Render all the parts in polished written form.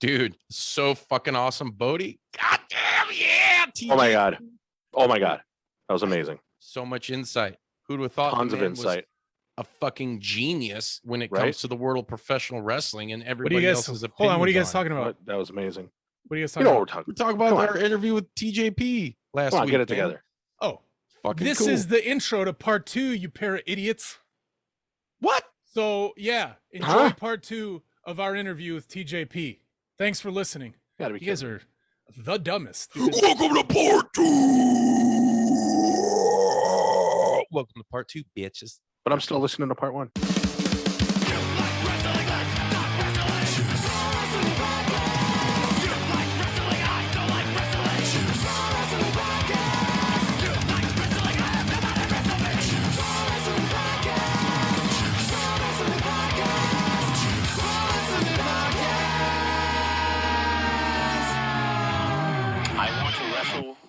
Dude, so fucking awesome. Bodie. God damn, yeah. TJP. Oh my God. That was amazing. So much insight. Who'd have thought tons of insight. A fucking genius when it comes to the world of professional wrestling and everybody else's opinions. Hold on, what are you guys talking about? That was amazing. What are you guys talking about? We're talking about our interview with TJP last week. Get it together. Oh, fucking this is the intro to part 2, you pair of idiots. What? So yeah, enjoy part 2 of our interview with TJP. Thanks for listening. You guys are the dumbest. Welcome to part 2. Welcome to part 2, bitches. But I'm still listening to part 1.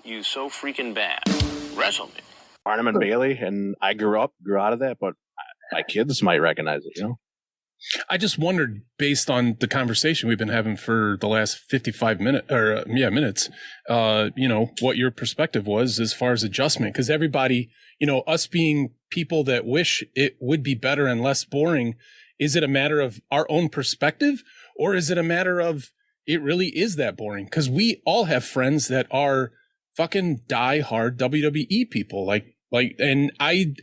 You so freaking bad. Wrestle me. Arnhem and Bailey, and I grew out of that, but my kids might recognize it, I just wondered, based on the conversation we've been having for the last 55 minutes, what your perspective was as far as adjustment. Because everybody, us being people that wish it would be better and less boring, is it a matter of our own perspective, or is it a matter of it really is that boring? Because we all have friends that are fucking die-hard WWE people, and I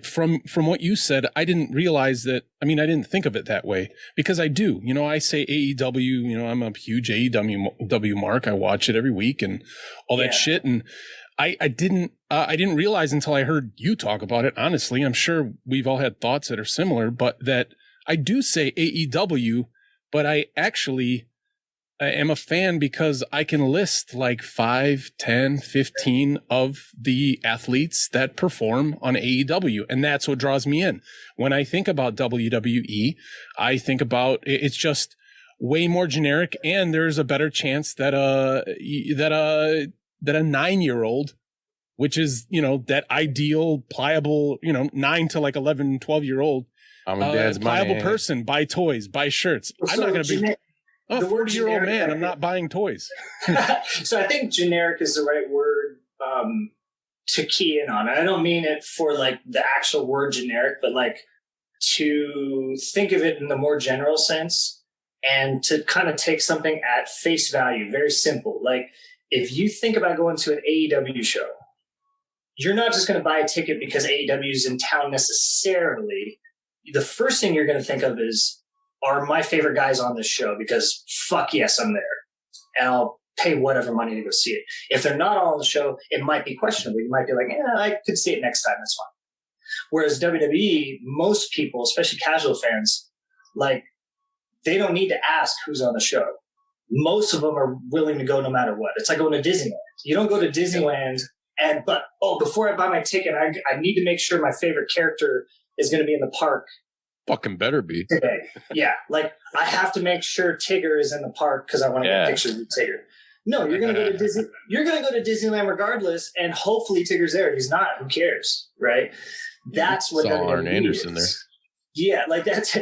from what you said, I didn't realize that. I mean, I didn't think of it that way, because I do. I say AEW. I'm a huge AEW mark. I watch it every week and all that shit. And I didn't realize until I heard you talk about it. Honestly, I'm sure we've all had thoughts that are similar, but that I do say AEW, but I actually am a fan because I can list like 5, 10, 15 of the athletes that perform on AEW. And that's what draws me in. When I think about WWE, I think about it's just way more generic, and there's a better chance that a 9-year-old, which is, that ideal, pliable, 9 to like 11, 12-year-old, pliable person, buy toys, buy shirts. I'm not going to be a 40-year-old man. I'm not buying toys. So I think generic is the right word to key in on. And I don't mean it for like the actual word generic, but like to think of it in the more general sense and to kind of take something at face value. Very simple. Like if you think about going to an AEW show, you're not just going to buy a ticket because AEW is in town necessarily. The first thing you're going to think of are my favorite guys on this show, because fuck yes, I'm there. And I'll pay whatever money to go see it. If they're not all on the show, it might be questionable. You might be like, I could see it next time. That's fine. Whereas WWE, most people, especially casual fans, like they don't need to ask who's on the show. Most of them are willing to go no matter what. It's like going to Disneyland. You don't go to Disneyland but before I buy my ticket, I need to make sure my favorite character is going to be in the park. Fucking better be today. Yeah, like I have to make sure Tigger is in the park because I want to get pictures with Tigger. No, you're gonna go to Disney. You're gonna go to Disneyland regardless, and hopefully Tigger's there. If he's not, who cares, right? That's what WWE Arn Anderson there. Yeah, like that's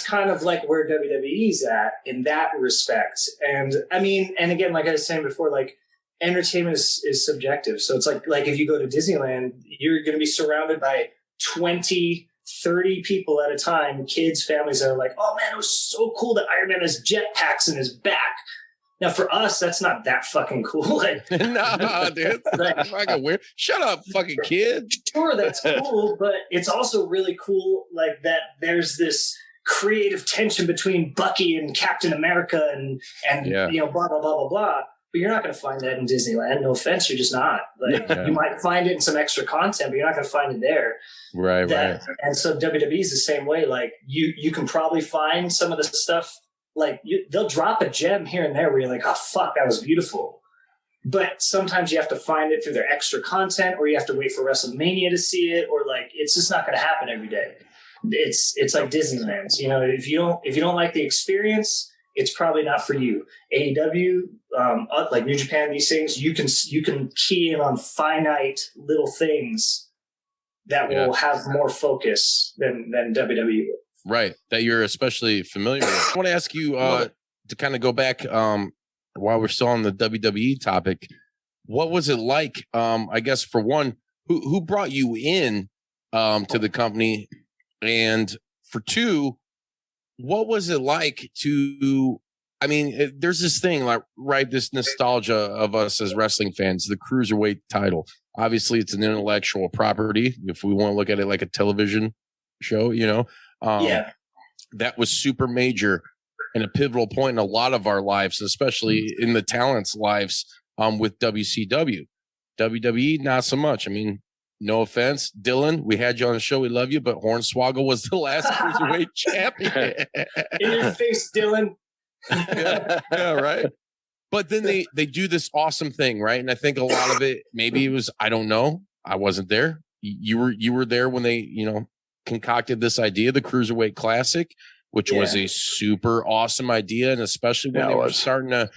kind of like where WWE's at in that respect. And I mean, and again, like I was saying before, like entertainment is subjective. So it's like if you go to Disneyland, you're gonna be surrounded by 20, 30 people at a time, kids, families that are like, oh man, it was so cool that Iron Man has jetpacks in his back. Now for us, that's not that fucking cool. Like, no, dude. That's fucking weird. Shut up, fucking kid. Sure, that's cool, but it's also really cool like that there's this creative tension between Bucky and Captain America and blah, blah, blah, blah, blah. But you're not going to find that in Disneyland. No offense, you're just not. Like you might find it in some extra content, but you're not going to find it there. Right. And so WWE is the same way. Like you can probably find some of the stuff. Like they'll drop a gem here and there where you're like, oh fuck, that was beautiful. But sometimes you have to find it through their extra content, or you have to wait for WrestleMania to see it, or like it's just not going to happen every day. It's like Disneyland. If you don't like the experience, it's probably not for you. AEW, like New Japan, these things, you can key in on finite little things that will have more focus than WWE will. Right, that you're especially familiar with. I want to ask you, to kind of go back while we're still on the WWE topic, what was it like? I guess for one, who brought you in to the company, and for two, what was it like to? I mean, there's this thing like, right, this nostalgia of us as wrestling fans, the cruiserweight title. Obviously, it's an intellectual property. If we want to look at it like a television show, that was super major and a pivotal point in a lot of our lives, especially in the talents' lives with WCW. WWE, not so much. I mean, no offense, Dylan, we had you on the show. We love you, but Hornswoggle was the last cruiserweight champion. In your face, Dylan. yeah, right. But then they do this awesome thing, right? And I think a lot of it, maybe it was, I don't know, I wasn't there. You were there when they, concocted this idea, the Cruiserweight Classic, which was a super awesome idea, and especially when they were starting to,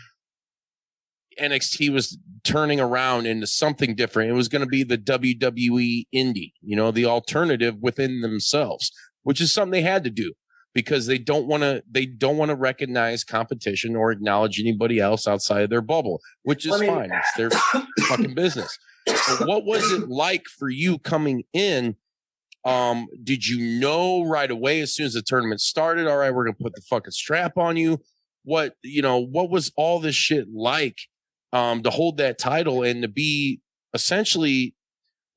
NXT was turning around into something different. It was going to be the WWE indie, the alternative within themselves, which is something they had to do, because they don't want to recognize competition or acknowledge anybody else outside of their bubble, which is fine. It's their fucking business. But what was it like for you coming in? Did you know right away as soon as the tournament started, all right, we're going to put the fucking strap on you? What was all this shit like to hold that title and to be essentially,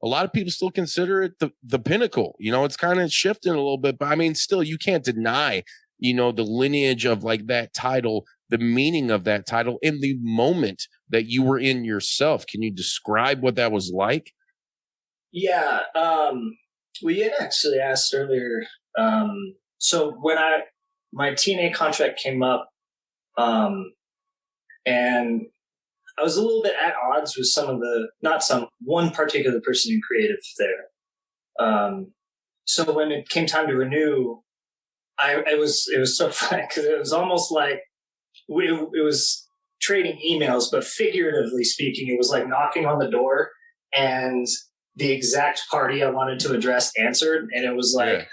a lot of people still consider it the pinnacle. It's kind of shifting a little bit, but I mean, still, you can't deny, the lineage of like that title, the meaning of that title in the moment that you were in yourself. Can you describe what that was like? Yeah. Well, you had actually asked earlier. So when my TNA contract came up, and I was a little bit at odds with one particular person in creative there. So when it came time to renew, it was so funny because it was almost like it was trading emails, but figuratively speaking, it was like knocking on the door and the exact party I wanted to address answered. And it was like,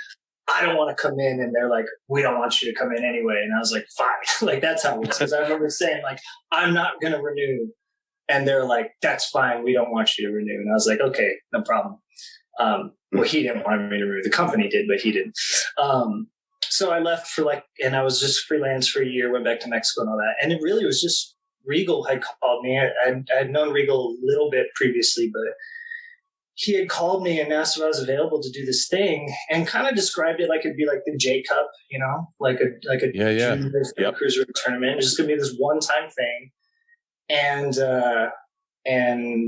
I don't want to come in. And they're like, we don't want you to come in anyway. And I was like, fine. Like, that's how it was. Because I remember saying, like, I'm not going to renew. And they're like, that's fine. We don't want you to renew. And I was like, okay, no problem. Well, he didn't want me to renew. The company did, but he didn't. So I left and I was just freelance for a year, went back to Mexico and all that. And it really was just Regal had called me. I had known Regal a little bit previously, but he had called me and asked if I was available to do this thing, and kind of described it like it'd be like the J Cup, like a cruiserweight tournament. It's just gonna be this one-time thing, and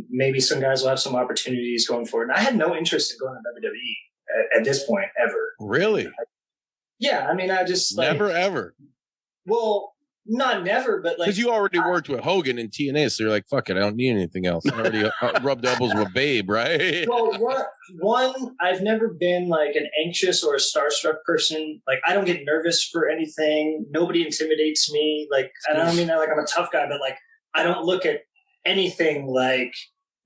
maybe some guys will have some opportunities going forward. And I had no interest in going to WWE at this point ever. Really? Yeah, I mean, I just never ever. Well, not never, but because you already worked with Hogan and TNA, so you're like, fuck it, I don't need anything else. I already rubbed elbows with Babe, right? Well, one, I've never been like an anxious or a starstruck person. Like, I don't get nervous for anything. Nobody intimidates me. Like, and I don't mean that like I'm a tough guy, but like, I don't look at anything like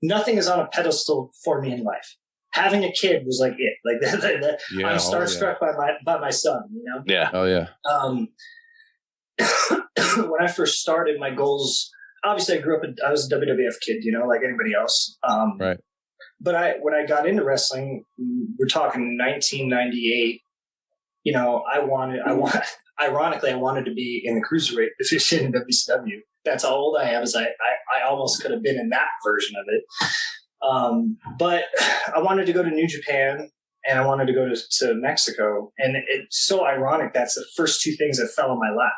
nothing is on a pedestal for me in life. Having a kid was like it. Like that I'm starstruck by my son. Yeah. Oh yeah. When I first started, my goals, obviously I was a WWF kid, like anybody else. Right. But when I got into wrestling, we're talking 1998, ironically, I wanted to be in the cruiserweight division in WCW. That's how old I am, is I almost could have been in that version of it. But I wanted to go to New Japan and I wanted to go to Mexico. And it's so ironic. That's the first two things that fell in my lap.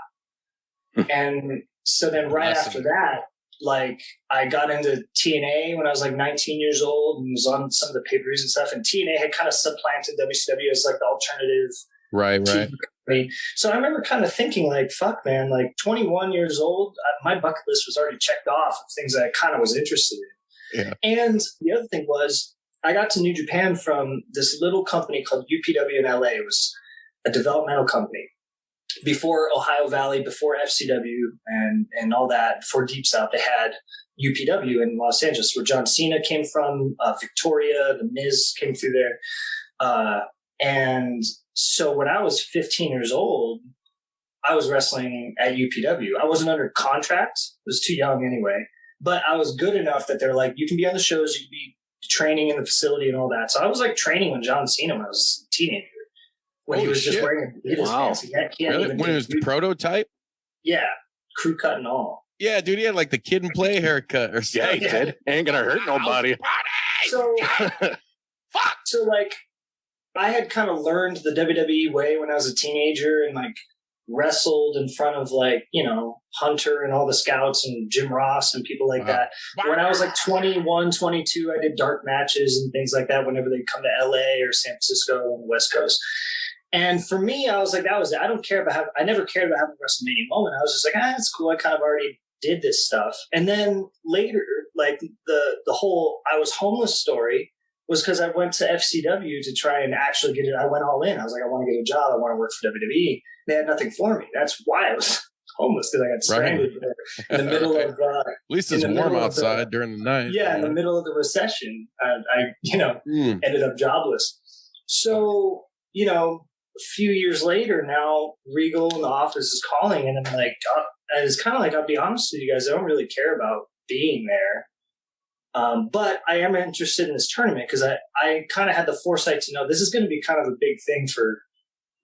And so then right after that, like I got into TNA when I was like 19 years old and was on some of the pay-per-views and stuff. And TNA had kind of supplanted WCW as like the alternative. Right. TV. So I remember kind of thinking like, fuck man, like 21 years old, my bucket list was already checked off of things that I kind of was interested in. Yeah. And the other thing was I got to New Japan from this little company called UPW in LA. It was a developmental company. Before Ohio Valley, before FCW and all that, before Deep South, they had UPW in Los Angeles, where John Cena came from, Victoria, The Miz came through there. And so when I was 15 years old, I was wrestling at UPW. I wasn't under contract. I was too young anyway, but I was good enough that they're like, you can be on the shows, you can be training in the facility and all that. So I was like training when John Cena when I was a teenager, when he Holy was just shit. wearing Adidas Wow. pants. He can't Really? even When it was the prototype? yeah, crew cut and all. Yeah, dude, he had like the Kid and Play haircut or Yeah, something. he did. Ain't gonna hurt nobody. So, so like, I had kind of learned the WWE way when I was a teenager and like wrestled in front of like, you know, Hunter and all the scouts and Jim Ross and people like Wow. that. When I was like 21, 22, I did dark matches and things like that whenever they come to LA or San Francisco on the West Coast. And for me, I was like, I don't care about I never cared about having a WrestleMania moment. I was just like, it's cool. I kind of already did this stuff. And then later, like the whole I was homeless story was because I went to FCW to try and actually get it. I went all in. I was like, I want to get a job. I want to work for WWE. They had nothing for me. That's why I was homeless, because I got stranded in the middle of. At least it's in the warm middle of outside during the night. Yeah, in the middle of the recession, I ended up jobless. So, you know, a few years later now, Regal in the office is calling, and I'm like, it's kind of like, I'll be honest with you guys, I don't really care about being there. But I am interested in this tournament because I kind of had the foresight to know this is going to be kind of a big thing for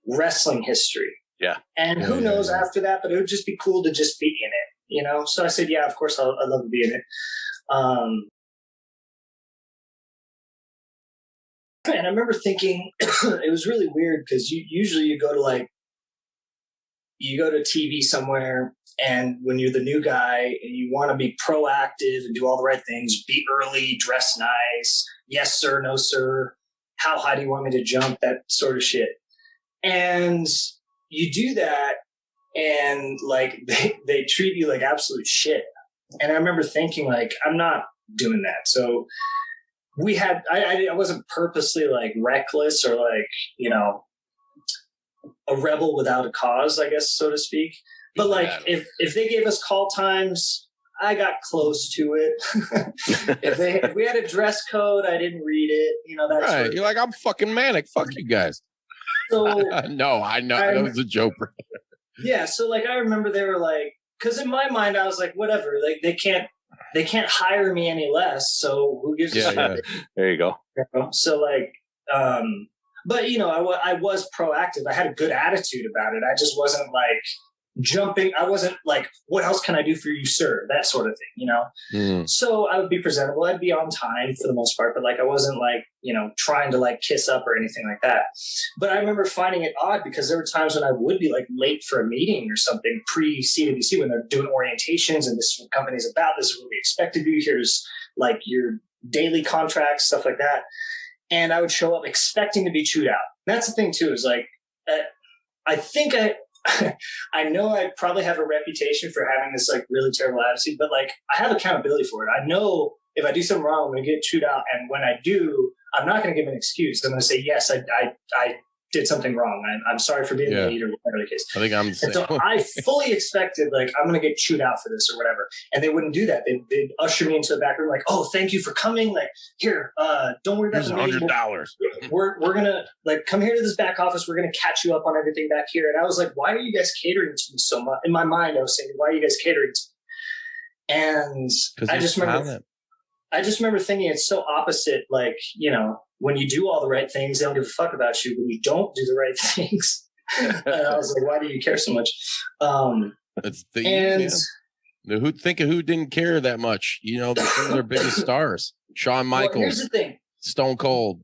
wrestling history. Yeah. And who knows after that, but it would just be cool to just be in it, you know? So I said, yeah, of course I'd love to be in it. And I remember thinking it was really weird because usually you go to TV somewhere, and when you're the new guy and you want to be proactive and do all the right things, be early, dress nice, yes sir, no sir, how high do you want me to jump, that sort of shit. And you do that, and like they treat you like absolute shit. And I remember thinking, like, I'm not doing that. So I wasn't purposely like reckless or like, you know, a rebel without a cause, I guess, so to speak. But like, if they gave us call times, I got close to it. if we had a dress code, I didn't read it. You know, that's right. You're like, I'm fucking manic. Fuck you guys. So no, I know that was a joke. Yeah. So like, I remember they were like, because in my mind, I was like, whatever. Like they can't hire me any less. So who gives a shit? Yeah. There you go. So like, but you know, I was proactive. I had a good attitude about it. I just wasn't like jumping. I wasn't like, what else can I do for you, sir? That sort of thing, you know? So I would be presentable. I'd be on time for the most part, but like, I wasn't like, you know, trying to like kiss up or anything like that. But I remember finding it odd because there were times when I would be like late for a meeting or something pre-CWC when they're doing orientations and this is what the company's about. This is what we expect of you. Here's like your daily contracts, stuff like that. And I would show up expecting to be chewed out. That's the thing too, is like, I think I know I probably have a reputation for having this like really terrible attitude, but like I have accountability for it. I know if I do something wrong, I'm going to get chewed out. And when I do, I'm not going to give an excuse. I'm going to say, yes, I did something wrong. I'm sorry for being late or whatever the case. I think I'm the same. So I fully expected like, I'm going to get chewed out for this or whatever. And they wouldn't do that. They'd usher me into the back room like, oh, thank you for coming. Like, here, don't worry about Here's the $100. We're going to like, come here to this back office. We're going to catch you up on everything back here. And I was like, why are you guys catering to me so much? In my mind, I was saying, why are you guys catering to me? And I just remember thinking it's so opposite. Like, you know, when you do all the right things, they don't give a fuck about you. When you don't do the right things, and I was like, why do you care so much? That's who didn't care that much? You know, some of their biggest stars, Shawn Michaels. Well, here's the thing. Stone Cold.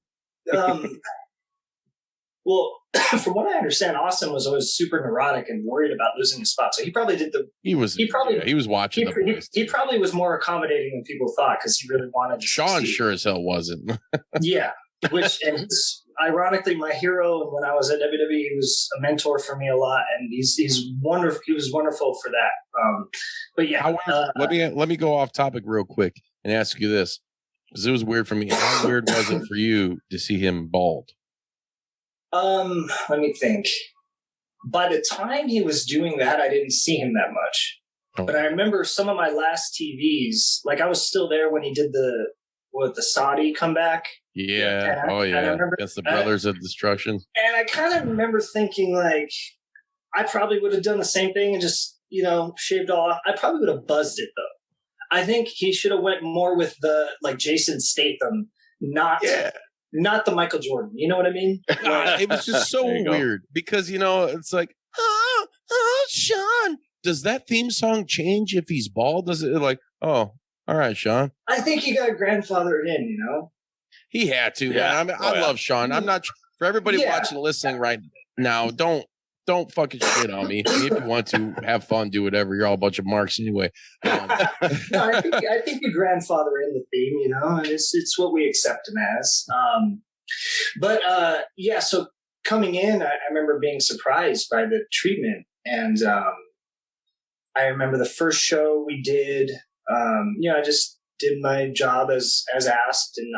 Well, from what I understand, Austin was always super neurotic and worried about losing his spot. So he probably did he was watching the boys. He probably was more accommodating than people thought because he really wanted to Shawn succeed. sure as hell wasn't. Yeah. And he's ironically my hero. And when I was at WWE, he was a mentor for me a lot. And he's wonderful. He was wonderful for that. But yeah. Let me go off topic real quick and ask you this. Because it was weird for me. How weird was it for you to see him bald? Let me think. By the time he was doing that, I didn't see him that much. Oh. But I remember some of my last TVs, like I was still there when he did the Saudi comeback. Yeah. And I remember, against the Brothers of Destruction. And I kind of remember thinking like, I probably would have done the same thing and just, shaved all off. I probably would have buzzed it though. I think he should have went more with the like Jason Statham, not the Michael Jordan. You know what I mean? It was just so weird because it's like, oh, Shawn. Does that theme song change if he's bald? Does it like, oh, all right, Shawn? I think he got grandfathered in. He had to. Yeah. Man. I mean, I love Shawn. I'm not for everybody watching and listening right now. Don't fucking shit on me. If you want to have fun, do whatever. You're all a bunch of marks anyway. No, I think you grandfather in the theme, and it's what we accept him as. So coming in, I remember being surprised by the treatment, and I remember the first show we did. I just did my job as asked, and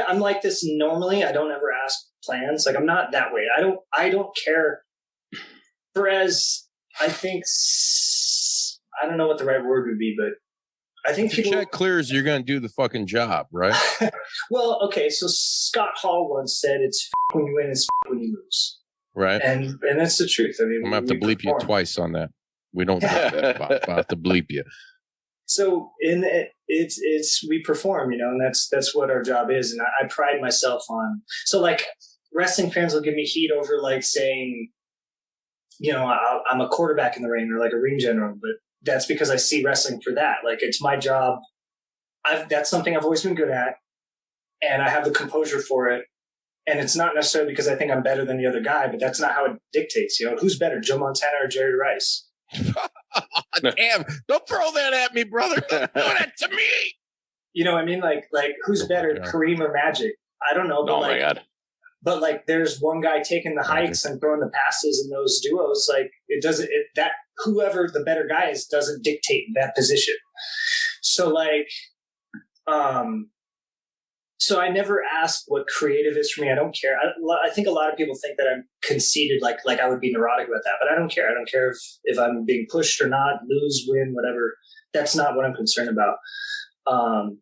I'm like this normally. I don't ever ask plans. Like I'm not that way. I don't care. Whereas I think, I don't know what the right word would be, but I think if check clears, you're going to do the fucking job, right? Well, okay. So Scott Hall once said, "It's when you win, it's when you lose." Right. And that's the truth. I mean, I'm going to have to bleep you twice on that. We don't have that. I have to bleep you. So it's we perform, and that's what our job is. And I pride myself on. So like wrestling fans will give me heat over like saying, I'm a quarterback in the ring or like a ring general, but that's because I see wrestling for that. Like it's my job. That's something I've always been good at, and I have the composure for it. And it's not necessarily because I think I'm better than the other guy, but that's not how it dictates. Who's better, Joe Montana or Jerry Rice? Damn! Don't throw that at me, brother. Don't do that to me. You know what I mean? Like who's better, Kareem or Magic? I don't know. But my God. But like, there's one guy taking the hikes and throwing the passes in those duos. Like that whoever the better guy is doesn't dictate that position. So like, so I never ask what creative is for me. I don't care. I think a lot of people think that I'm conceited, like I would be neurotic about that, but I don't care. I don't care if I'm being pushed or not, lose, win, whatever. That's not what I'm concerned about.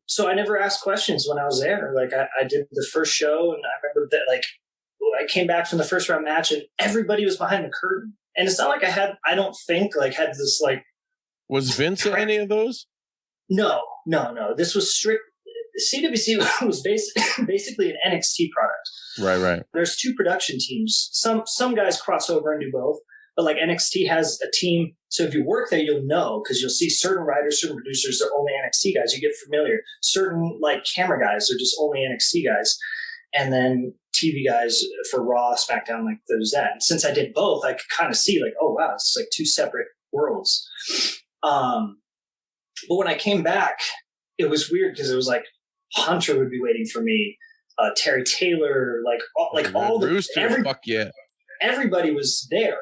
So I never asked questions when I was there. Like I did the first show, and I remember that like I came back from the first round match and everybody was behind the curtain. And it's not like I don't think had this like. Was Vince at any of those? No. This was strict. CWC was basically an NXT product. Right. There's two production teams. Some guys cross over and do both, but like NXT has a team. So if you work there, you'll know because you'll see certain writers, certain producers are only NXT guys. You get familiar. Certain like camera guys are just only NXT guys, and then TV guys for Raw, SmackDown. Like there's that. And since I did both, I could kind of see like, oh wow, it's like two separate worlds. But when I came back, it was weird because it was like Hunter would be waiting for me, Terry Taylor, all the Rooster. Fuck yeah, everybody was there.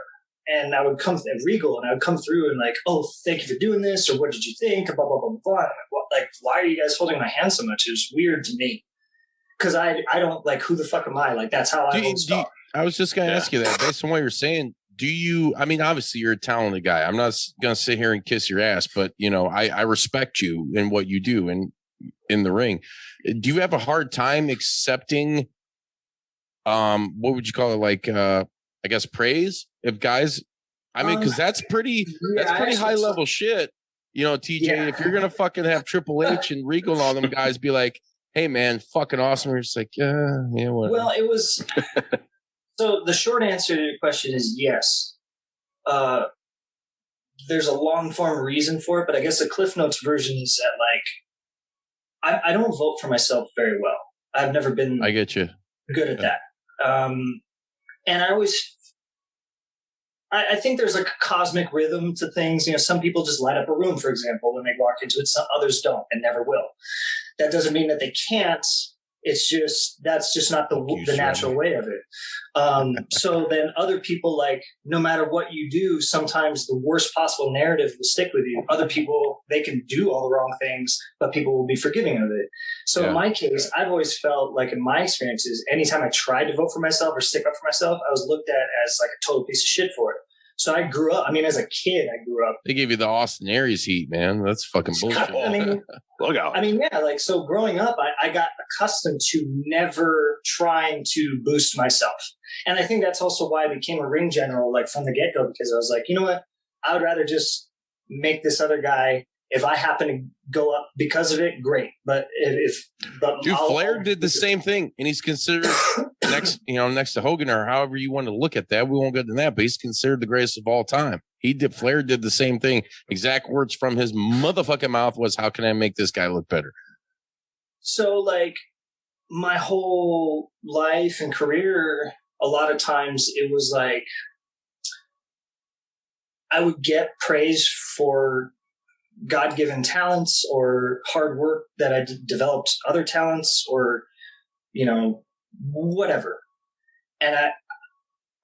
And I would come at Regal, and I would come through and like, oh, thank you for doing this, or what did you think? Blah blah blah blah. Like, why are you guys holding my hand so much? It was weird to me because I don't like who the fuck am I? Like that's how I was just going to ask you that based on what you're saying. Do you? I mean, obviously you're a talented guy. I'm not going to sit here and kiss your ass, but I respect you in what you do in the ring. Do you have a hard time accepting? What would you call it? Like, I guess praise of guys. I mean, because that's pretty high level shit. TJ, if you're gonna fucking have Triple H and Regal and all them guys be like, hey man, fucking awesome. You're just like, yeah, whatever. Well, it was. So the short answer to your question is yes. There's a long form reason for it, but I guess the Cliff Notes version is that like I don't vote for myself very well. I've never been. I get you. Good at that. And I think there's like a cosmic rhythm to things. Some people just light up a room, for example, when they walk into it. Some others don't and never will. That doesn't mean that they can't. It's just that's just not the natural way of it. So then other people, like, no matter what you do, sometimes the worst possible narrative will stick with you. Other people, they can do all the wrong things, but people will be forgiving of it. So in my case, I've always felt like in my experiences, anytime I tried to vote for myself or stick up for myself, I was looked at as like a total piece of shit for it. So I grew up. I mean, as a kid, I grew up. They gave you the Austin Aries heat, man. That's fucking bullshit. I mean, Look out. I mean, yeah, like, so growing up, I got accustomed to never trying to boost myself. And I think that's also why I became a ring general, like, from the get-go, because I was like, you know what? I would rather just make this other guy, if I happen to go up because of it, great. But Dude, Flair did the same thing, and he's considered next to Hogan, or however you want to look at that. We won't get into that, but he's considered the greatest of all time. Flair did the same thing. Exact words from his motherfucking mouth was, "How can I make this guy look better?" So, like, my whole life and career, a lot of times it was like I would get praise for God-given talents or hard work that I developed other talents, or, whatever. And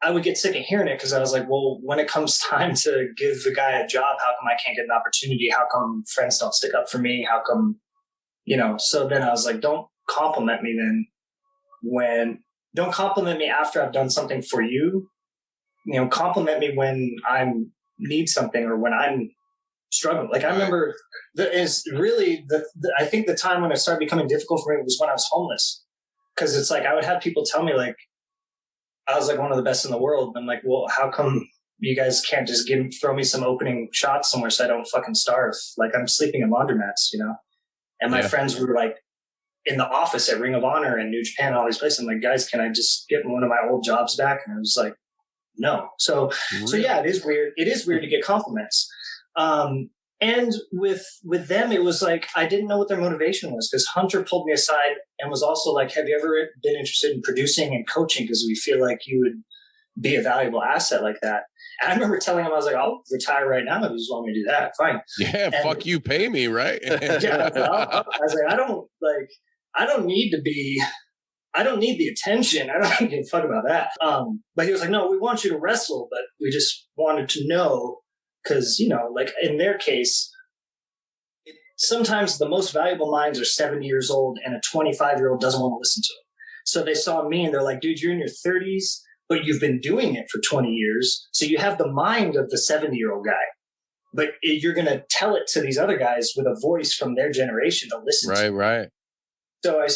I would get sick of hearing it, because I was like, well, when it comes time to give the guy a job, how come I can't get an opportunity? How come friends don't stick up for me? How come, so then I was like, don't compliment me don't compliment me after I've done something for you. Compliment me when I need something, or when I'm struggling. Like, I remember I think the time when it started becoming difficult for me was when I was homeless. Cause it's like, I would have people tell me, like, I was like one of the best in the world. And I'm like, well, how come you guys can't just throw me some opening shots somewhere so I don't fucking starve? Like, I'm sleeping in laundromats, And my friends were like in the office at Ring of Honor and New Japan, all these places. I'm like, guys, can I just get one of my old jobs back? And I was like, no. So yeah, it is weird. It is weird to get compliments. And with them, it was like, I didn't know what their motivation was, because Hunter pulled me aside and was also like, have you ever been interested in producing and coaching? Because we feel like you would be a valuable asset like that. And I remember telling him, I was like, I'll retire right now if you just want me to do that. Fine. Yeah, and, fuck you, pay me, right? Yeah, I was like, I don't need the attention. I don't give a fuck about that. But he was like, no, we want you to wrestle, but we just wanted to know, because, like, in their case, sometimes the most valuable minds are 70 years old and a 25-year-old doesn't want to listen to them. So they saw me and they're like, dude, you're in your 30s, but you've been doing it for 20 years. So you have the mind of the 70-year-old guy, but you're going to tell it to these other guys with a voice from their generation to listen to. Right. So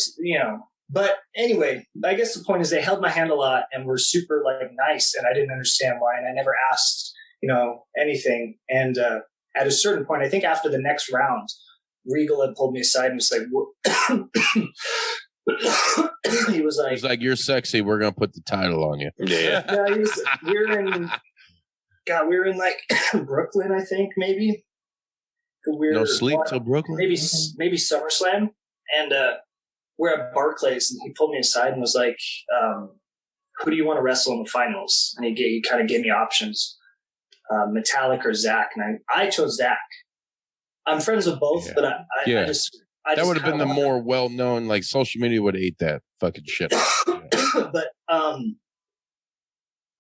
but anyway, I guess the point is they held my hand a lot and were super, like, nice. And I didn't understand why. And I never asked, anything. And at a certain point, I think after the next round, Regal had pulled me aside and was like, he was like, you're sexy. We're going to put the title on you. Yeah. We were in like Brooklyn, I think, maybe. No sleep till Brooklyn? Maybe SummerSlam. And we're at Barclays, and he pulled me aside and was like, who do you want to wrestle in the finals? And he kind of gave me options. Metallic or Zach, and I chose Zach. I'm friends with both, but I just that would have been the more well-known. Like, social media would have ate that fucking shit. But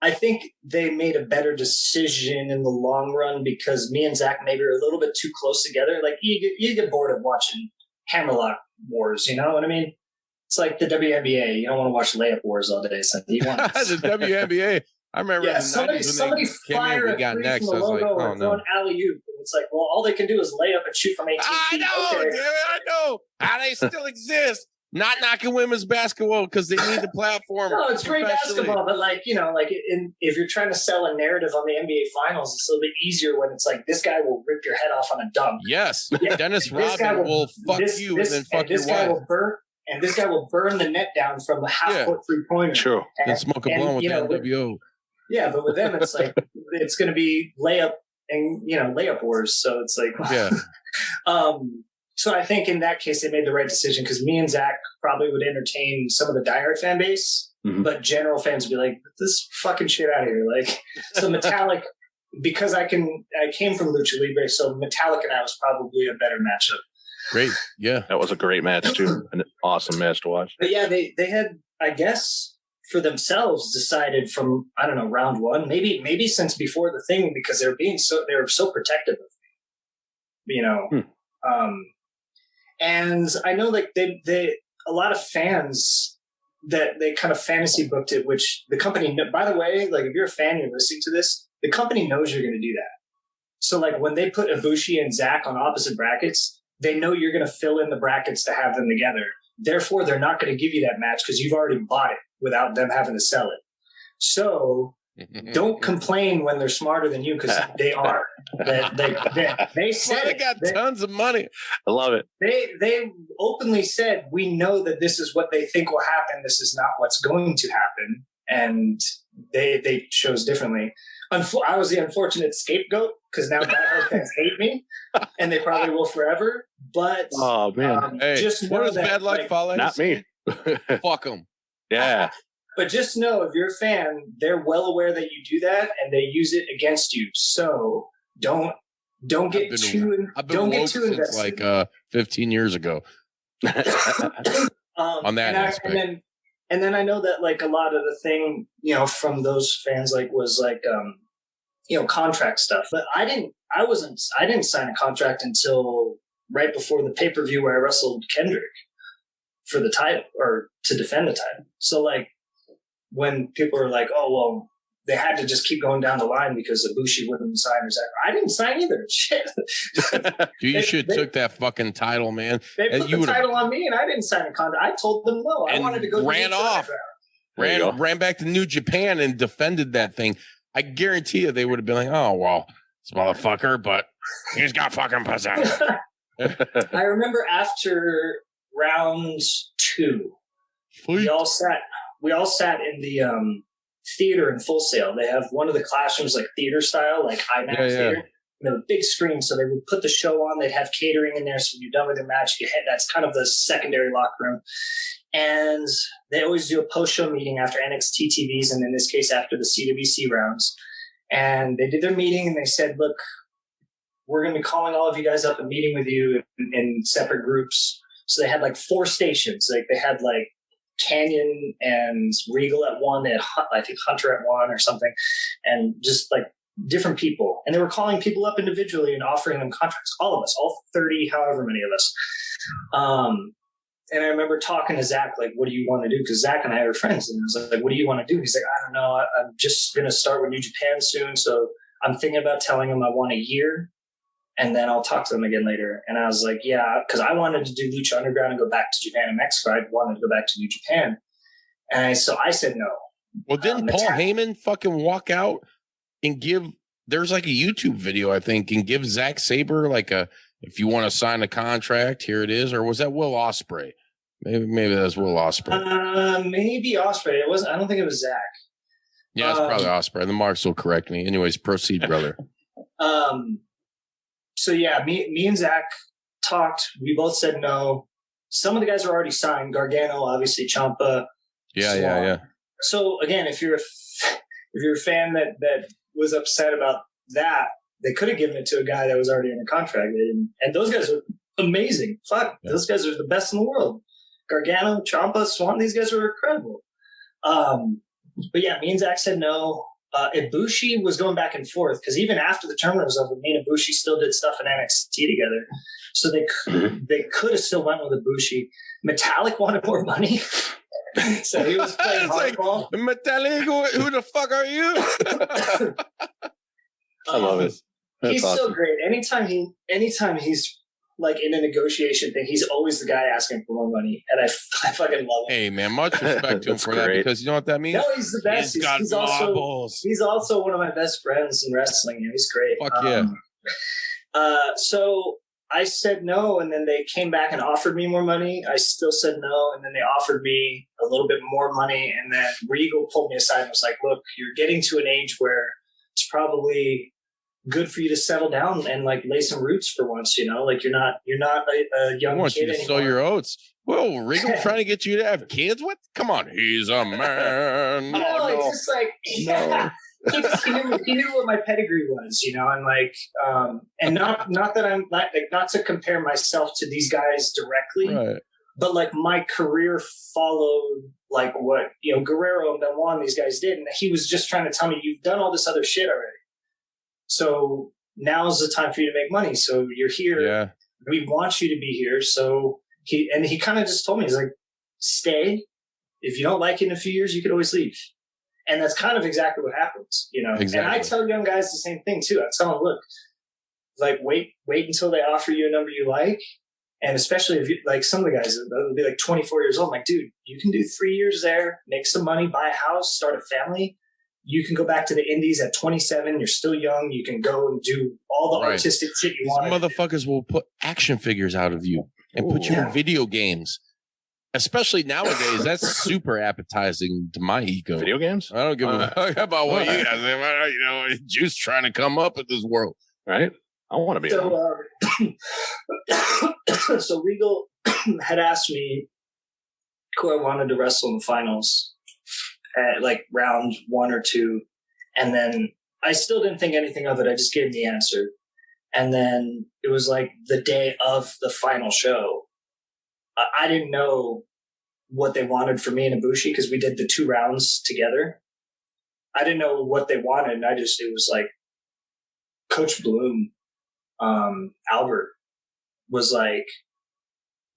I think they made a better decision in the long run, because me and Zach maybe are a little bit too close together. Like, you get bored of watching Hammerlock wars, you know what I mean? It's like the WNBA. You don't want to watch layup wars all day. So you want the WNBA. I remember somebody fire a three from the logo or throw an alley-oop. It's like, well, all they can do is lay up and shoot from 18 feet. I know, okay. Damn it, I know. How they still exist. Not knocking women's basketball because they need the platform. No, it's great basketball, but if you're trying to sell a narrative on the NBA Finals, it's a little bit easier when it's like, this guy will rip your head off on a dunk. Yes, Dennis Rodman will fuck you and then fuck your wife. And this guy will burn the net down from the half-court three-pointer. True. And smoke a blunt with the NWO. Yeah, but with them, it's like, it's going to be layup and, layup wars. So it's like, yeah. So I think in that case, they made the right decision, because me and Zach probably would entertain some of the diehard fan base, but general fans would be like, this fucking shit out of here. Like, so Metallic, because I came from Lucha Libre, so Metallic and I was probably a better matchup. Great. Yeah. That was a great match too. An awesome match to watch. But yeah, they had, I guess, for themselves decided from, I don't know, round one, maybe since before the thing, because they were so protective of me, and I know, like, they a lot of fans that they kind of fantasy booked it, which the company, by the way, like, if you're a fan, you're listening to this, the company knows you're going to do that. So like when they put Ibushi and Zack on opposite brackets, they know you're going to fill in the brackets to have them together. Therefore, they're not going to give you that match because you've already bought it without them having to sell it. So don't complain when they're smarter than you, because they are. They said they got tons of money. I love it. They openly said, we know that this is what they think will happen. This is not what's going to happen. And they chose differently. I was the unfortunate scapegoat because now diehard fans hate me, and they probably will forever. But oh man, hey, just what know does that, bad luck follow? not me. Fuck them. Yeah. But just know, if you're a fan, they're well aware that you do that, and they use it against you. So don't get too I've been woke since invested. like 15 years ago. On that aspect. And then I know that like a lot of the thing, from those fans was like contract stuff. But I didn't sign a contract until right before the pay-per-view where I wrestled Kendrick for the title, or to defend the title. So like when people are like, oh well, they had to just keep going down the line because Ibushi wouldn't sign or Zack. I didn't sign either. Shit. You should took that fucking title, man. They put the title on me, and I didn't sign a contract. I told them no. I wanted to go. Ran off. Ran back to New Japan and defended that thing. I guarantee you, they would have been like, "Oh well, this motherfucker," but he's got fucking possession. I remember after round 2, we all sat in the theater in Full Sail. They have one of the classrooms like theater style, like IMAX theater. You know, big screen, so they would put the show on. They'd have catering in there, so when you're done with your match, that's kind of the secondary locker room. And they always do a post-show meeting after NXT TVs, and in this case, after the CWC rounds. And they did their meeting, and they said, "Look, we're going to be calling all of you guys up and meeting with you in separate groups." So they had like 4 stations. Like they had like Canyon and Regal at one. They had, I think, Hunter at one or something, and just like different people. And they were calling people up individually and offering them contracts. All of us, all 30, however many of us. And I remember talking to Zack, like, what do you want to do? Because Zack and I are friends. And I was like, what do you want to do? He's like, I don't know. I'm just going to start with New Japan soon. So I'm thinking about telling him I want a year, and then I'll talk to them again later. And I was like, yeah, because I wanted to do Lucha Underground and go back to Japan and Mexico. I wanted to go back to New Japan. And so I said no. Well, didn't Paul Heyman fucking walk out and there's like a YouTube video, I think, and give Zack Sabre like if you want to sign a contract, here it is. Or was that Will Ospreay? Maybe that was Will Ospreay. Maybe Ospreay. It wasn't. I don't think it was Zack. Yeah, it's probably Ospreay. The Marks will correct me. Anyways, proceed, brother. So yeah, me and Zack talked. We both said no. Some of the guys are already signed. Gargano, obviously, Ciampa. Yeah. So again, if you're a fan that was upset about that, they could have given it to a guy that was already in a contract. They didn't. And those guys are amazing. Fuck, those guys are the best in the world. Gargano, Ciampa, Swan, these guys are incredible. But yeah, me and Zack said no. Ibushi was going back and forth because even after the tournament was over, me and Ibushi still did stuff in NXT together. So they could have still went with Ibushi. Metallic wanted more money. So he was playing hardball. Like, Metallic, who the fuck are you? I love it. That's He's awesome. so great. Anytime he's like in a negotiation thing, he's always the guy asking for more money, and I fucking love him. Hey man, much respect to him for that, because you know what that means? No, he's the best. He's also one of my best friends in wrestling. He's great. Fuck yeah. So I said no, and then they came back and offered me more money. I still said no, and then they offered me a little bit more money, and then Regal pulled me aside and was like, "Look, you're getting to an age where it's probably good for you to settle down and like lay some roots for once, like you're not a young I want kid you to anymore." sow your oats. Whoa, Regal trying to get you to have kids? What? Come on, he's a man. It's just like he knew what my pedigree was, and like and not that I'm not to compare myself to these guys directly, Right. but like my career followed like what Guerrero and Benoit, these guys did, and he was just trying to tell me, you've done all this other shit already. So now's the time for you to make money. So you're here. Yeah. We want you to be here. So he kind of just told me, he's like, stay. If you don't like it in a few years, you could always leave. And that's kind of exactly what happens, you know. Exactly. And I tell young guys the same thing too. I tell them, look, like wait until they offer you a number you like. And especially if you, like some of the guys that'll be like 24 years old, I'm like, dude, you can do 3 years there, make some money, buy a house, start a family. You can go back to the indies at 27. You're still young. You can go and do all the artistic shit you want. Motherfuckers will put action figures out of you and put you in video games. Especially nowadays, that's super appetizing to my ego. Video games? I don't give a fuck about what you guys, you know, just trying to come up in this world. Right? I want to be. So Regal had asked me who I wanted to wrestle in the finals at like round 1 or 2. And then I still didn't think anything of it. I just gave him the answer. And then it was like the day of the final show. I didn't know what they wanted for me and Ibushi because we did the 2 rounds together. I didn't know what they wanted. And it was like Coach Bloom, Albert, was like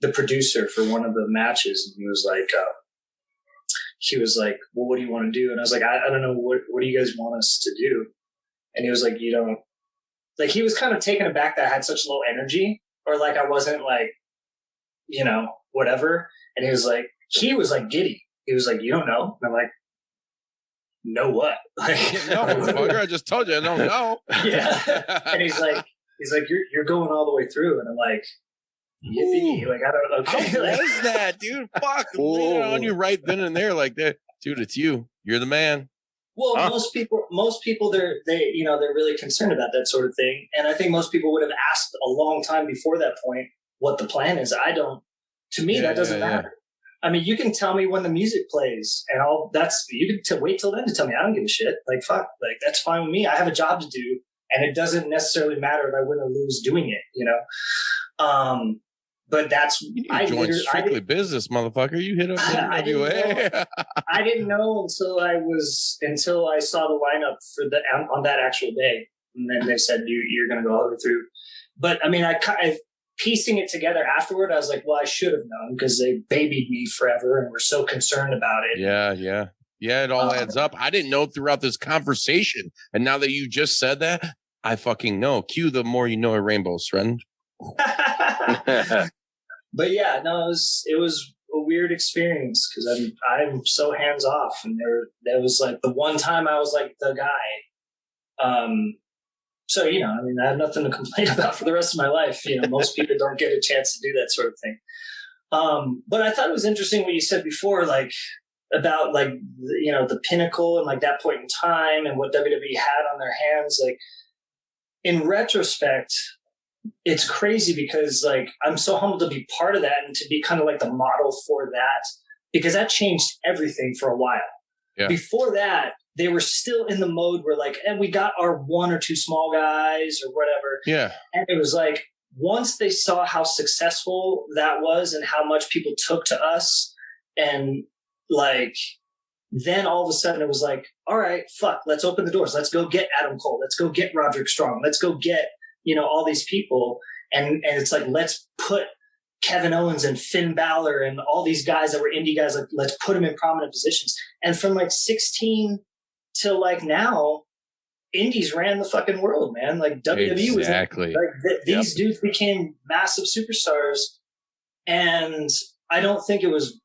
the producer for one of the matches. And he was like, well, what do you want to do? And I was like, I don't know. What do you guys want us to do? And he was like, you don't, like, he was kind of taken aback that I had such low energy, or like, I wasn't like, you know, whatever. And he was like giddy. He was like, you don't know? And I'm like, know what? Like, no, motherfucker, I just told you I don't know. Yeah. And he's like, you're going all the way through. And I'm like, yippee. Like, I don't know. Okay. How was that, dude? Fuck. Laying it on you right then and there like that. Dude, it's you. You're the man. Well, most people, they're really concerned about that sort of thing. And I think most people would have asked a long time before that point what the plan is. To me, that doesn't matter. I mean, you can tell me when the music plays and you can wait till then to tell me. I don't give a shit. Like, fuck, like, that's fine with me. I have a job to do, and it doesn't necessarily matter if I win or lose doing it, you know? But that's, I joined Strictly Business, motherfucker. You hit up I didn't know until I saw the lineup on that actual day. And then they said, you're going to go all the way through. But I mean, piecing it together afterward, I was like, well, I should have known because they babied me forever and were so concerned about it. Yeah. It all adds up. I didn't know throughout this conversation. And now that you just said that, I fucking know. Cue the more you know a rainbow's friend. But yeah, no, it was a weird experience because I'm so hands off. And there was like the one time I was like the guy. So, you know, I mean, I have nothing to complain about for the rest of my life. You know, most people don't get a chance to do that sort of thing. But I thought it was interesting what you said before, like about like, you know, the pinnacle and like that point in time and what WWE had on their hands. Like in retrospect, it's crazy because like, I'm so humbled to be part of that and to be kind of like the model for that, because that changed everything for a while. Yeah. Before that, they were still in the mode where like, and we got our 1 or 2 small guys or whatever. Yeah. And it was like, once they saw how successful that was and how much people took to us, and like, then all of a sudden it was like, all right, fuck, let's open the doors. Let's go get Adam Cole. Let's go get Roderick Strong. Let's go get, you know, all these people. And it's like, let's put Kevin Owens and Finn Balor and all these guys that were indie guys, like, let's put them in prominent positions. And from like 16 till like now, indies ran the fucking world, man. Like WWE was like these dudes became massive superstars. And I don't think it was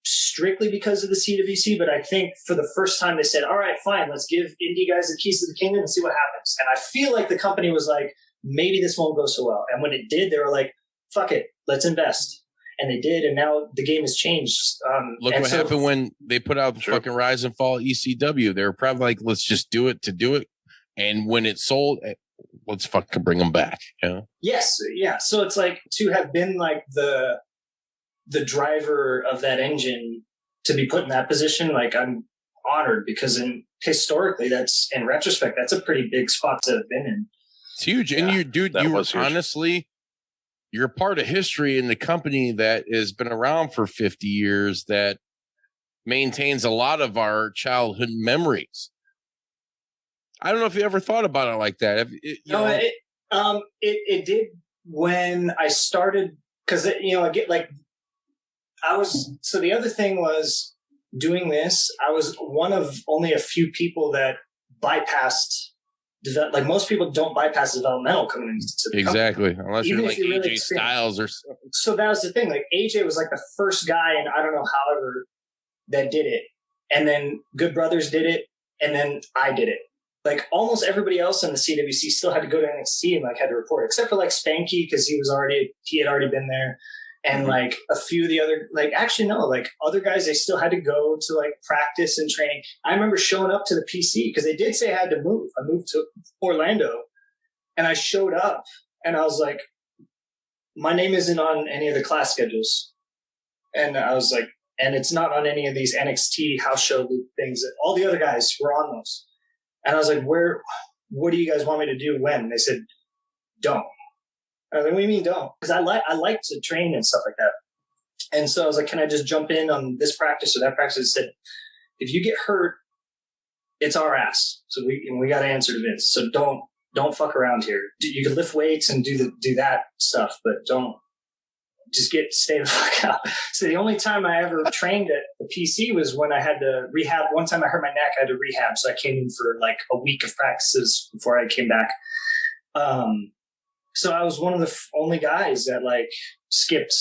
strictly because of the CWC, but I think for the first time they said, all right, fine, let's give indie guys the keys to the kingdom and see what happens. And I feel like the company was like, maybe this won't go so well. And when it did, they were like, fuck it, let's invest. And they did, and now the game has changed. Look what happened when they put out the fucking Rise and Fall ECW. They were probably like, let's just do it to do it. And when it sold, let's fucking bring them back. You know? Yes. Yeah. So it's like to have been like the driver of that engine to be put in that position. Like, I'm honored because historically, that's, in retrospect, that's a pretty big spot to have been in. It's huge. Yeah, and you were honestly, you're part of history in the company that has been around for 50 years that maintains a lot of our childhood memories. I don't know if you ever thought about it like that. It did when I started, because, you know, I get like, so the other thing was doing this, I was one of only a few people that bypassed. Like most people don't bypass developmental coming into the company. Exactly. Unless Even you're if like you AJ really Styles or something. So that was the thing. Like AJ was like the first guy, and I don't know however that did it. And then Good Brothers did it, and then I did it. Like almost everybody else in the CWC still had to go to NXT and like had to report, except for like Spanky because he had already been there, and like a few of the other like other guys, they still had to go to like practice and training. I remember showing up to the PC because they did say I had to move. I moved to Orlando, and I showed up, and I was like, my name isn't on any of the class schedules, and I was like, and it's not on any of these NXT house show loop things. All the other guys were on those. And I was like, what do you guys want me to do when? And they said, don't. I was like, what do you mean don't? Because I like to train and stuff like that. And so I was like, can I just jump in on this practice or that practice? It said, if you get hurt, it's our ass. So we got to answer to Vince. So don't fuck around here. You can lift weights and do that stuff, but don't just stay the fuck out. So the only time I ever trained at the PC was when I had to rehab. One time I hurt my neck, I had to rehab. So I came in for like a week of practices before I came back. So I was one of the only guys that like skipped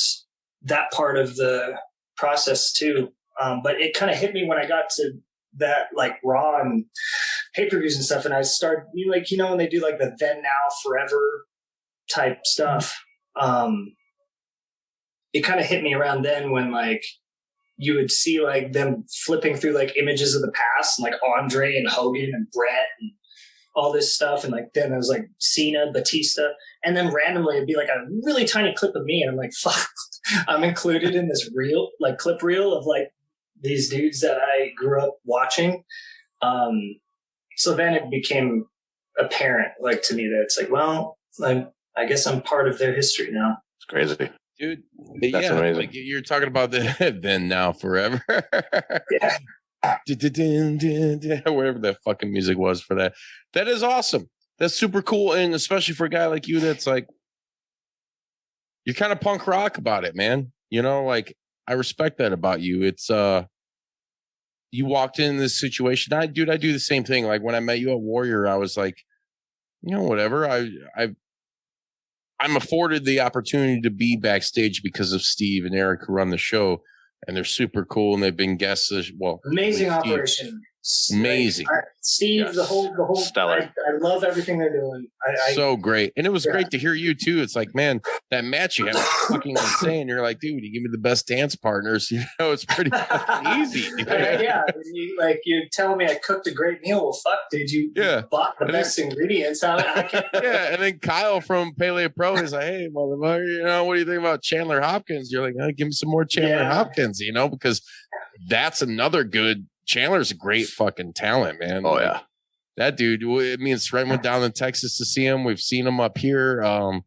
that part of the process too. But it kind of hit me when I got to that like Raw and pay-per-views and stuff. And I started like, when they do like the then, now, forever type stuff, it kind of hit me around then when like you would see like them flipping through like images of the past, and like Andre and Hogan and Brett and all this stuff. And like then it was like Cena, Batista, and then randomly it'd be like a really tiny clip of me, and I'm like, fuck, I'm included in this clip reel of like these dudes that I grew up watching. So then it became apparent like to me that it's like, well, like I guess I'm part of their history now. It's crazy. Dude, That's amazing. like you're talking about the then, now, forever. Yeah. Whatever that fucking music was for that. That is awesome. That's super cool. And especially for a guy like you, that's like, you're kind of punk rock about it, man. Like I respect that about you. It's, you walked in this situation. I do the same thing. Like when I met you at Warrior, I was like, whatever. I'm afforded the opportunity to be backstage because of Steve and Eric who run the show, and they're super cool, and they've been guests. Well, amazing operation. Amazing. Like, Steve, yes. the whole stellar. I love everything they're doing. So great. And it was great to hear you too. It's like, man, that match you had was fucking insane. You're like, dude, you give me the best dance partners. It's pretty easy. Yeah. You're telling me I cooked a great meal. Well, fuck, dude, you bought the best ingredients. I can't. Yeah. And then Kyle from Pele Pro is like, hey, motherfucker, what do you think about Chandler Hopkins? You're like, give me some more Chandler Hopkins, because that's another good. Chandler's a great fucking talent, man. Oh, yeah. That dude, me and Sren went down to Texas to see him. We've seen him up here. I'm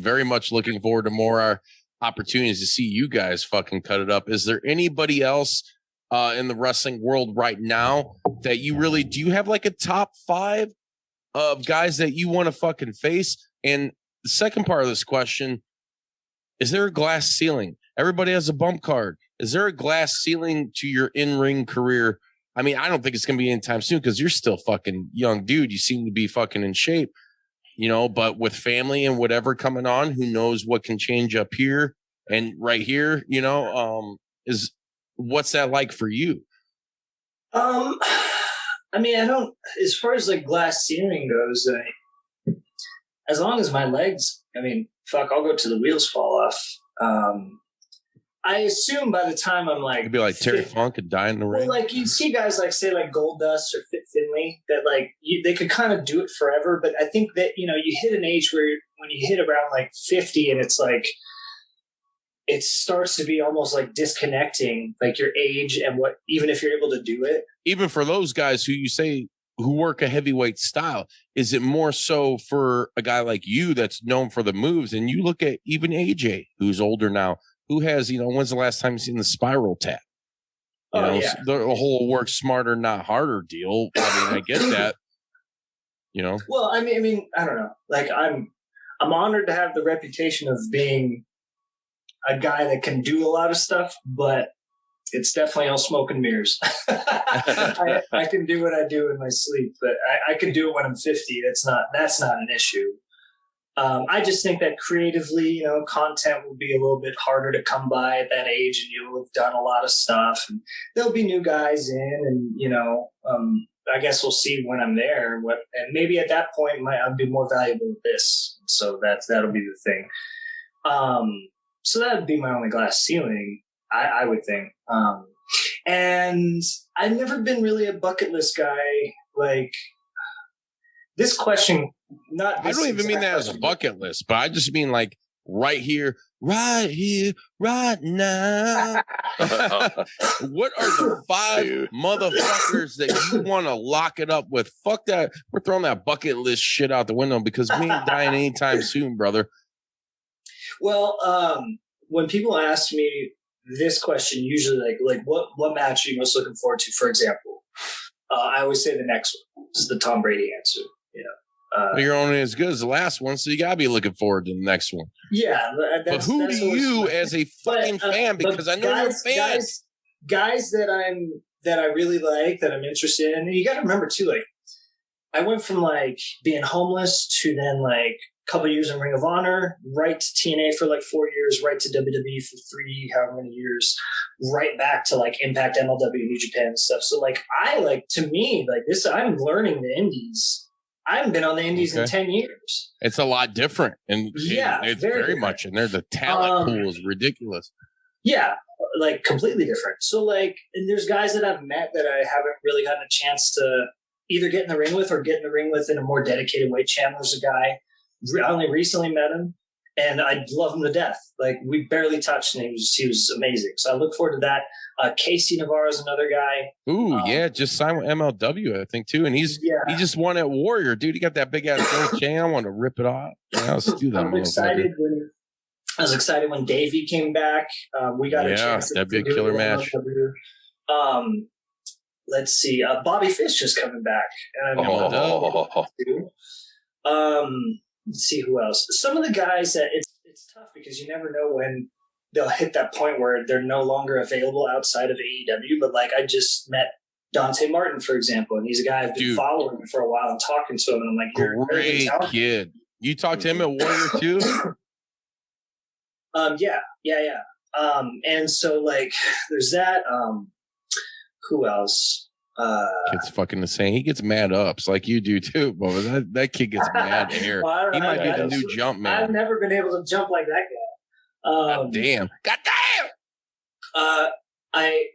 very much looking forward to more opportunities to see you guys fucking cut it up. Is there anybody else in the wrestling world right now that do you have like a top 5 of guys that you want to fucking face? And the second part of this question, is there a glass ceiling? Everybody has a bump card. Is there a glass ceiling to your in-ring career? I mean, I don't think it's going to be anytime soon because you're still fucking young, dude. You seem to be fucking in shape, but with family and whatever coming on, who knows what can change up here and right here, is what's that like for you? I mean, as far as like glass ceiling goes, as long as my legs, fuck, I'll go till the wheels fall off. I assume by the time I'm like, you'd be like Terry Funk and die in the ring. Like you see guys like say like Goldust or Fit Finlay that like they could kind of do it forever, but I think that you hit an age where when you hit around like 50 and it's like it starts to be almost like disconnecting, like your age and what even if you're able to do it. Even for those guys who you say who work a heavyweight style, is it more so for a guy like you that's known for the moves? And you look at even AJ, who's older now. Who has, when's the last time you've seen the spiral tap? The whole work smarter, not harder deal. I get that. Well, I mean, I don't know. Like I'm honored to have the reputation of being a guy that can do a lot of stuff, but It's definitely all smoke and mirrors. I can do what I do in my sleep, but I can do it when I'm 50. That's not an issue. I just think that creatively, content will be a little bit harder to come by at that age, and you'll have done a lot of stuff, and there'll be new guys in, and I guess we'll see when I'm there, and maybe at that point I'll be more valuable at this. So that'll be the thing. So that would be my only glass ceiling, I would think. And I've never been really a bucket list guy. Like this question, I don't even mean that as a bucket list, but I just mean like right here, right now. What are the 5 motherfuckers that you want to lock it up with? Fuck that. We're throwing that bucket list shit out the window because we ain't dying anytime soon, brother. Well, when people ask me this question, usually like what match are you most looking forward to? For example, I always say the next one. This is the Tom Brady answer. You're only as good as the last one, so you gotta be looking forward to the next one. Yeah, but who do you, as a fucking fan, because I know you're a fan, guys that I really like, that I'm interested in. And you got to remember too, like I went from like being homeless to then like a couple years in Ring of Honor, right to TNA for like 4 years, right to WWE for 3, however many years, right back to like Impact, MLW, New Japan and stuff. So like to me, like this, I'm learning the indies. I haven't been on the indies in 10 years. It's a lot different. And it's very much. And the talent pool is ridiculous. Yeah, like completely different. So like, and there's guys that I've met that I haven't really gotten a chance to either get in the ring with or get in the ring with in a more dedicated way. Chandler's a guy. I only recently met him and I love him to death. Like we barely touched and he was amazing. So I look forward to that. Casey Navarro's another guy. Ooh, just signed with MLW, I think, too. And he just won at Warrior, dude. He got that big ass gold chain. I want to rip it off. Yeah, let's do that. I was excited when Davey came back. We got a chance. That'd be a killer match. Let's see. Bobby Fish just coming back. Let's see who else. Some of the guys that it's tough because you never know when they'll hit that point where they're no longer available outside of AEW. But like I just met Dante Martin, for example, and he's a guy I've been following for a while and talking to him. And I'm like, you're great kid. You talked to him at Warrior too? Yeah. And so like there's that. Who else? Kid's fucking insane. He gets mad ups like you do too, but that kid gets mad air. Well, he might be the new jump man. I've never been able to jump like that guy. God damn. I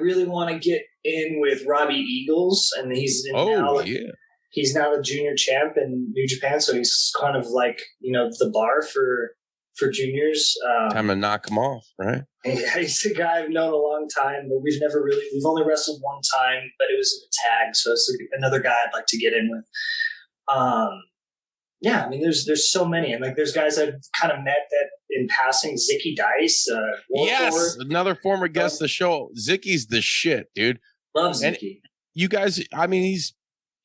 really want to get in with Robbie Eagles, and he's now the junior champ in New Japan, so he's kind of like the bar for juniors. Time to knock him off, right? He's a guy I've known a long time, but we've only wrestled one time, but it was in a tag, so it's another guy I'd like to get in with. I mean, there's so many, and like there's guys I've kind of met that in passing. Zicky Dice, another former guest of the show. Zicky's the shit, dude. Love Zicky. And you guys, I mean, he's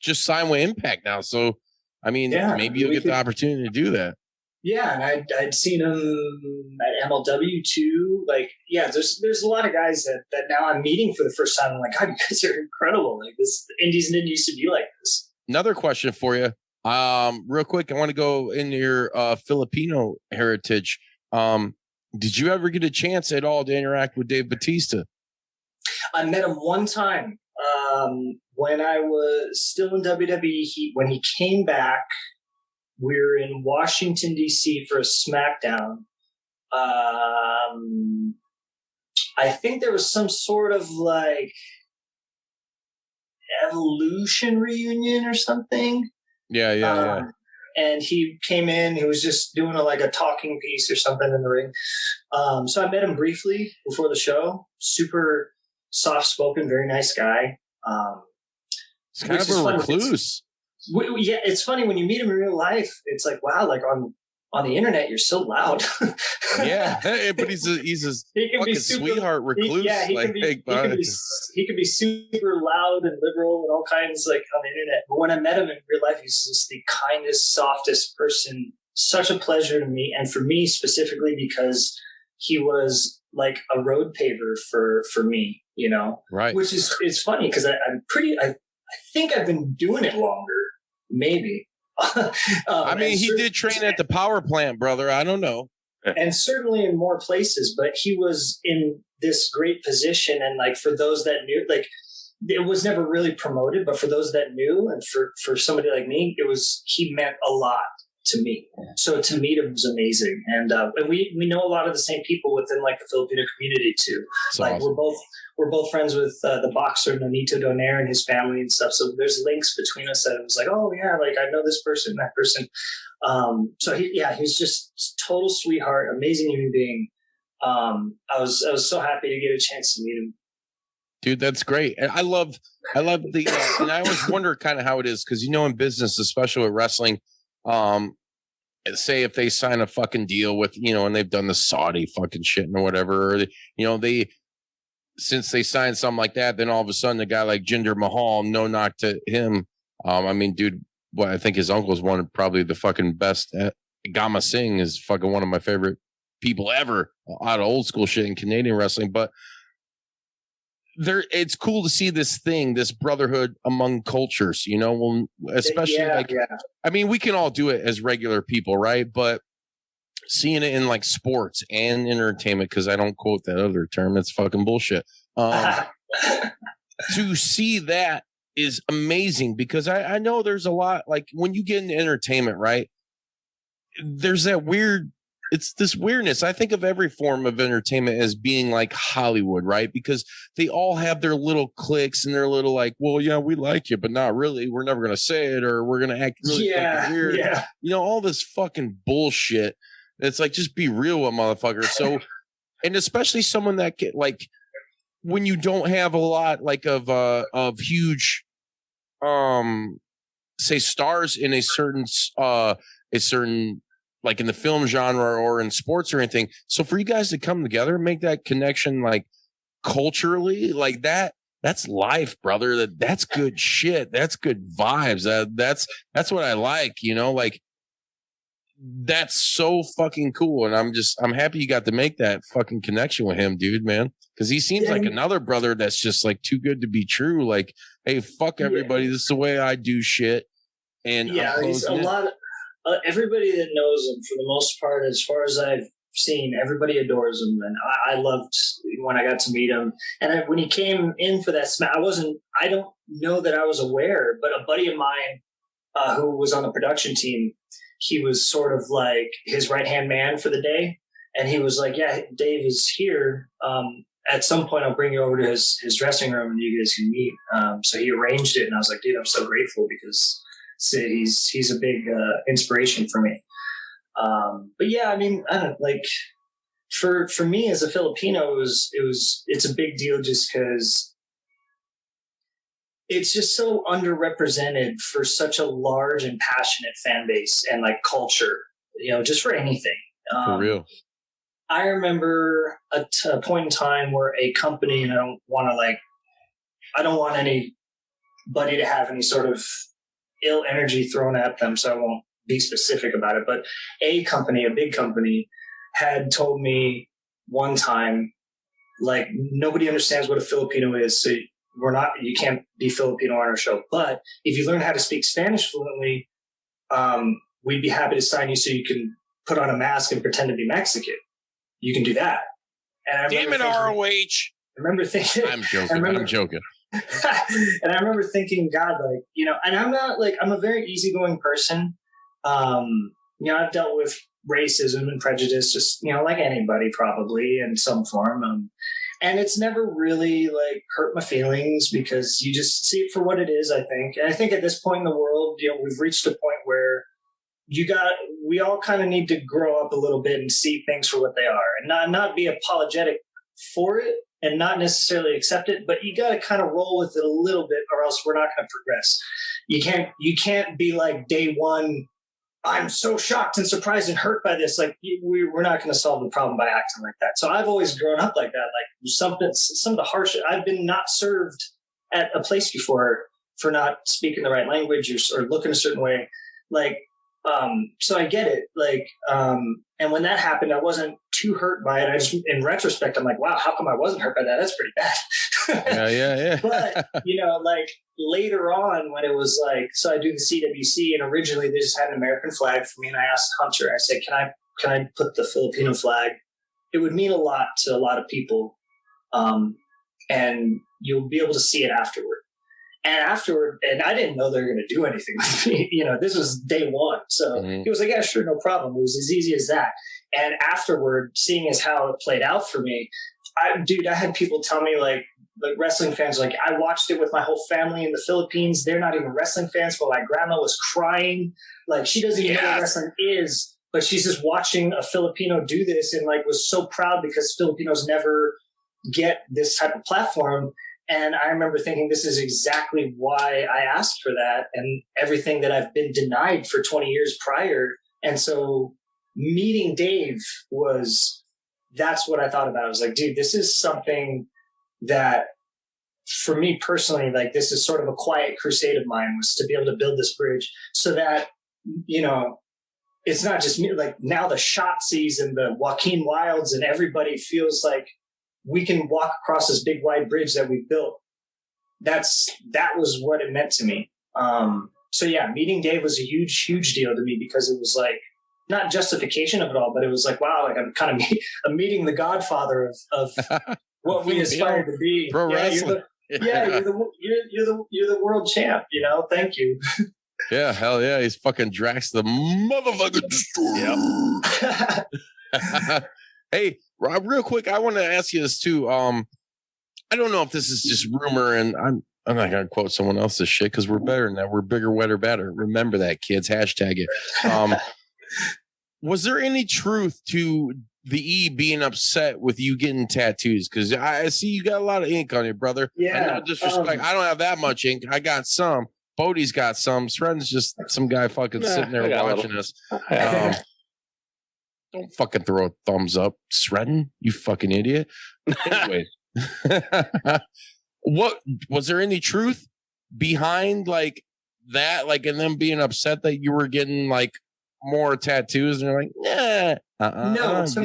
just signed with Impact now, so I mean, maybe you'll get the opportunity to do that. Yeah, and I'd seen him at MLW too. Like, there's a lot of guys that now I'm meeting for the first time. I'm like, God, you guys are incredible. Like this, the indies didn't used to be like this. Another question for you. Real quick, I want to go into your Filipino heritage. Did you ever get a chance at all to interact with Dave Bautista? I met him one time when I was still in WWE. When he came back, we were in Washington, D.C. for a SmackDown. I think there was some sort of like Evolution reunion or something. Yeah. And he came in. He was just doing a talking piece or something in the ring. So I met him briefly before the show. Super soft-spoken, very nice guy. It's kind of a recluse. It's funny when you meet him in real life. It's like, wow, like on the internet, you're so loud. Yeah, but he's a fucking sweetheart recluse. He can be super loud and liberal and all kinds like on the internet. But when I met him in real life, he's just the kindest, softest person. Such a pleasure to meet, and for me specifically because he was like a road paver for me, you know, Right. which is, it's funny because I think I've been doing it longer, maybe. I mean, he did train at the power plant, brother. I don't know. And certainly in more places, but he was in this great position. And like, for those that knew, like, it was never really promoted, but for those that knew, and for somebody like me, he meant a lot to me. So to meet him was amazing. And we know a lot of the same people within like the Filipino community too. That's like awesome. we're both friends with the boxer Nonito Donaire and his family and stuff. So there's links between us that it was like, oh yeah, like I know this person, that person. So he was just total sweetheart, amazing human being. I was so happy to get a chance to meet him. Dude, that's great. And I love the, and I always wonder kind of how it is. Cause in business, especially with wrestling, say if they sign a fucking deal with, and they've done the Saudi fucking shit and whatever, or, since they signed something like that, then all of a sudden a guy like Jinder Mahal, no knock to him. I mean, dude, I think his uncle's one of probably the fucking best. Gama Singh is fucking one of my favorite people ever out of old school shit in Canadian wrestling. But it's cool to see this brotherhood among cultures, especially I mean, we can all do it as regular people, right? But seeing it in like sports and entertainment, because I don't quote that other term, it's fucking bullshit. To see that is amazing, because I know there's a lot, like when you get into entertainment, right? There's that it's this weirdness. I think of every form of entertainment as being like Hollywood, right? Because they all have their little cliques and their little like, well, yeah, we like you, but not really. We're never going to say it, or we're going to act really fucking weird. Yeah. All this fucking bullshit. It's like, just be real with motherfuckers. So, and especially someone that get like, when you don't have a lot like of huge, say stars in a certain like in the film genre or in sports or anything. So for you guys to come together and make that connection, like culturally, like that's life, brother. That's good shit. That's good vibes. That's what I like, like that's so fucking cool. And I'm happy you got to make that fucking connection with him, dude, man. Cause he seems like another brother that's just like too good to be true. Like, hey, fuck everybody. This is the way I do shit. And he's a lot of, everybody that knows him, for the most part, as far as I've seen, everybody adores him, and I loved when I got to meet him. And when he came in for that smash, I don't know that I was aware, but a buddy of mine who was on the production team, he was sort of like his right-hand man for the day. And he was like, yeah, Dave is here. At some point, I'll bring you over to his dressing room and you guys can meet. So he arranged it, and I was like, dude, I'm so grateful, because he's a big inspiration for me. But yeah, I mean, I don't like for me as a Filipino, it's a big deal just because it's just so underrepresented for such a large and passionate fan base and like culture, just for anything. For real. I remember a point in time where a company, and I don't want anybody to have any sort of ill energy thrown at them, so I won't be specific about it, but a big company, had told me one time, like, nobody understands what a Filipino is, so you can't be Filipino on our show, but if you learn how to speak Spanish fluently, we'd be happy to sign you so you can put on a mask and pretend to be Mexican. You can do that. And Damn it, ROH. I remember thinking, I'm joking. And I remember thinking, God, like, and I'm not like, I'm a very easygoing person. I've dealt with racism and prejudice, just, like anybody probably in some form. And it's never really like hurt my feelings, because you just see it for what it is, I think. And I think at this point in the world, we've reached a point where we all kind of need to grow up a little bit and see things for what they are, and not be apologetic for it, and not necessarily accept it, but you got to kind of roll with it a little bit, or else we're not going to progress. You can't be like day one, I'm so shocked and surprised and hurt by this. Like, we're not going to solve the problem by acting like that. So I've always grown up like that. Like, some of the harsh, I've been not served at a place before for not speaking the right language or looking a certain way. Like, so I get it. Like, and when that happened, I wasn't too hurt by it. I just, in retrospect, I'm like, wow, how come I wasn't hurt by that? That's pretty bad. Yeah. But, like later on when it was like, so I do the CWC, and originally they just had an American flag for me. And I asked Hunter, I said, can I put the Filipino flag? It would mean a lot to a lot of people. And you'll be able to see it afterward. And I didn't know they were going to do anything with me. This was day one. So he was like, yeah, sure, no problem. It was as easy as that. And afterward, seeing as how it played out for me, I had people tell me like wrestling fans, like I watched it with my whole family in the Philippines. They're not even wrestling fans, but my grandma was crying. Like she doesn't even know what wrestling is, but she's just watching a Filipino do this and like was so proud because Filipinos never get this type of platform. And I remember thinking, this is exactly why I asked for that and everything that I've been denied for 20 years prior. And so meeting Dave that's what I thought about. I was like, dude, this is something that for me personally, like this is sort of a quiet crusade of mine, was to be able to build this bridge so that, it's not just me, like now the Shotzi's and the Joaquin Wilds and everybody feels like we can walk across this big wide bridge that we built. That was what it meant to me. So yeah, meeting Dave was a huge, huge deal to me because it was like not justification of it all, but it was like, wow, like I'm meeting the godfather of what we aspire to be. Pro wrestling. You're the world champ, thank you. Yeah, hell yeah. He's fucking Drax the motherfucker destroyer. Yep. Hey, Rob, real quick, I want to ask you this too. I don't know if this is just rumor, and I'm not gonna quote someone else's shit because we're better than that. We're bigger, wetter, better. Remember that, kids. Hashtag it. Was there any truth to the E being upset with you getting tattoos? Because I see you got a lot of ink on you, brother. Yeah. No disrespect. I don't have that much ink. I got some. Bodie's got some. Sren's just some guy fucking sitting there watching us. Don't fucking throw a thumbs up, Sredden, you fucking idiot. Anyway, what was there any truth behind like that, like, and them being upset that you were getting like more tattoos, and you're like, no, to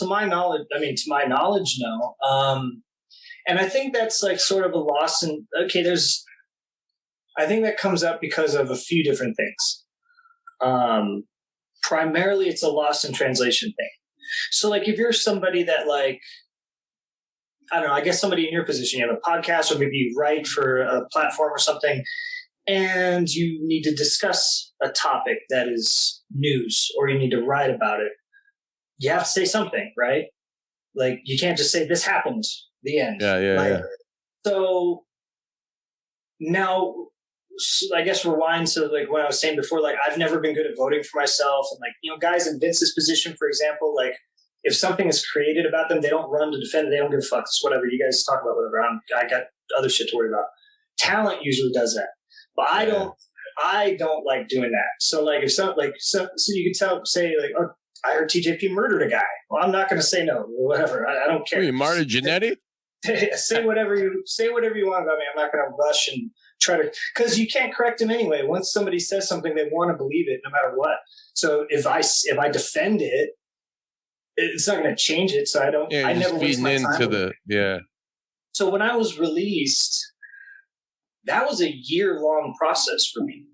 my knowledge, no. And I think that's like sort of a loss. And I think that comes up because of a few different things. Primarily, it's a lost in translation thing. So, like, if you're somebody that, like, I don't know, I guess somebody in your position, you have a podcast or maybe you write for a platform or something, and you need to discuss a topic that is news or you need to write about it, you have to say something, right? Like, you can't just say, this happened, the end. Yeah. So, now, I guess rewind to like what I was saying before, like I've never been good at voting for myself. And like, guys in Vince's position, for example, like if something is created about them, they don't run to defend it. They don't give a fuck. It's whatever. You guys talk about whatever. I got other shit to worry about. Talent usually does that. But I don't like doing that. So like if so you could say like, oh, I heard TJP murdered a guy. Well, I'm not going to say no or whatever. I don't care. You Marta Jannetty? Say whatever you want about me. I'm not going to rush and try to, because you can't correct them anyway. Once somebody says something, they want to believe it no matter what. So if I defend it, it's not going to change it. So I don't. Yeah, I never waste my time. So when I was released, that was a year-long process for me.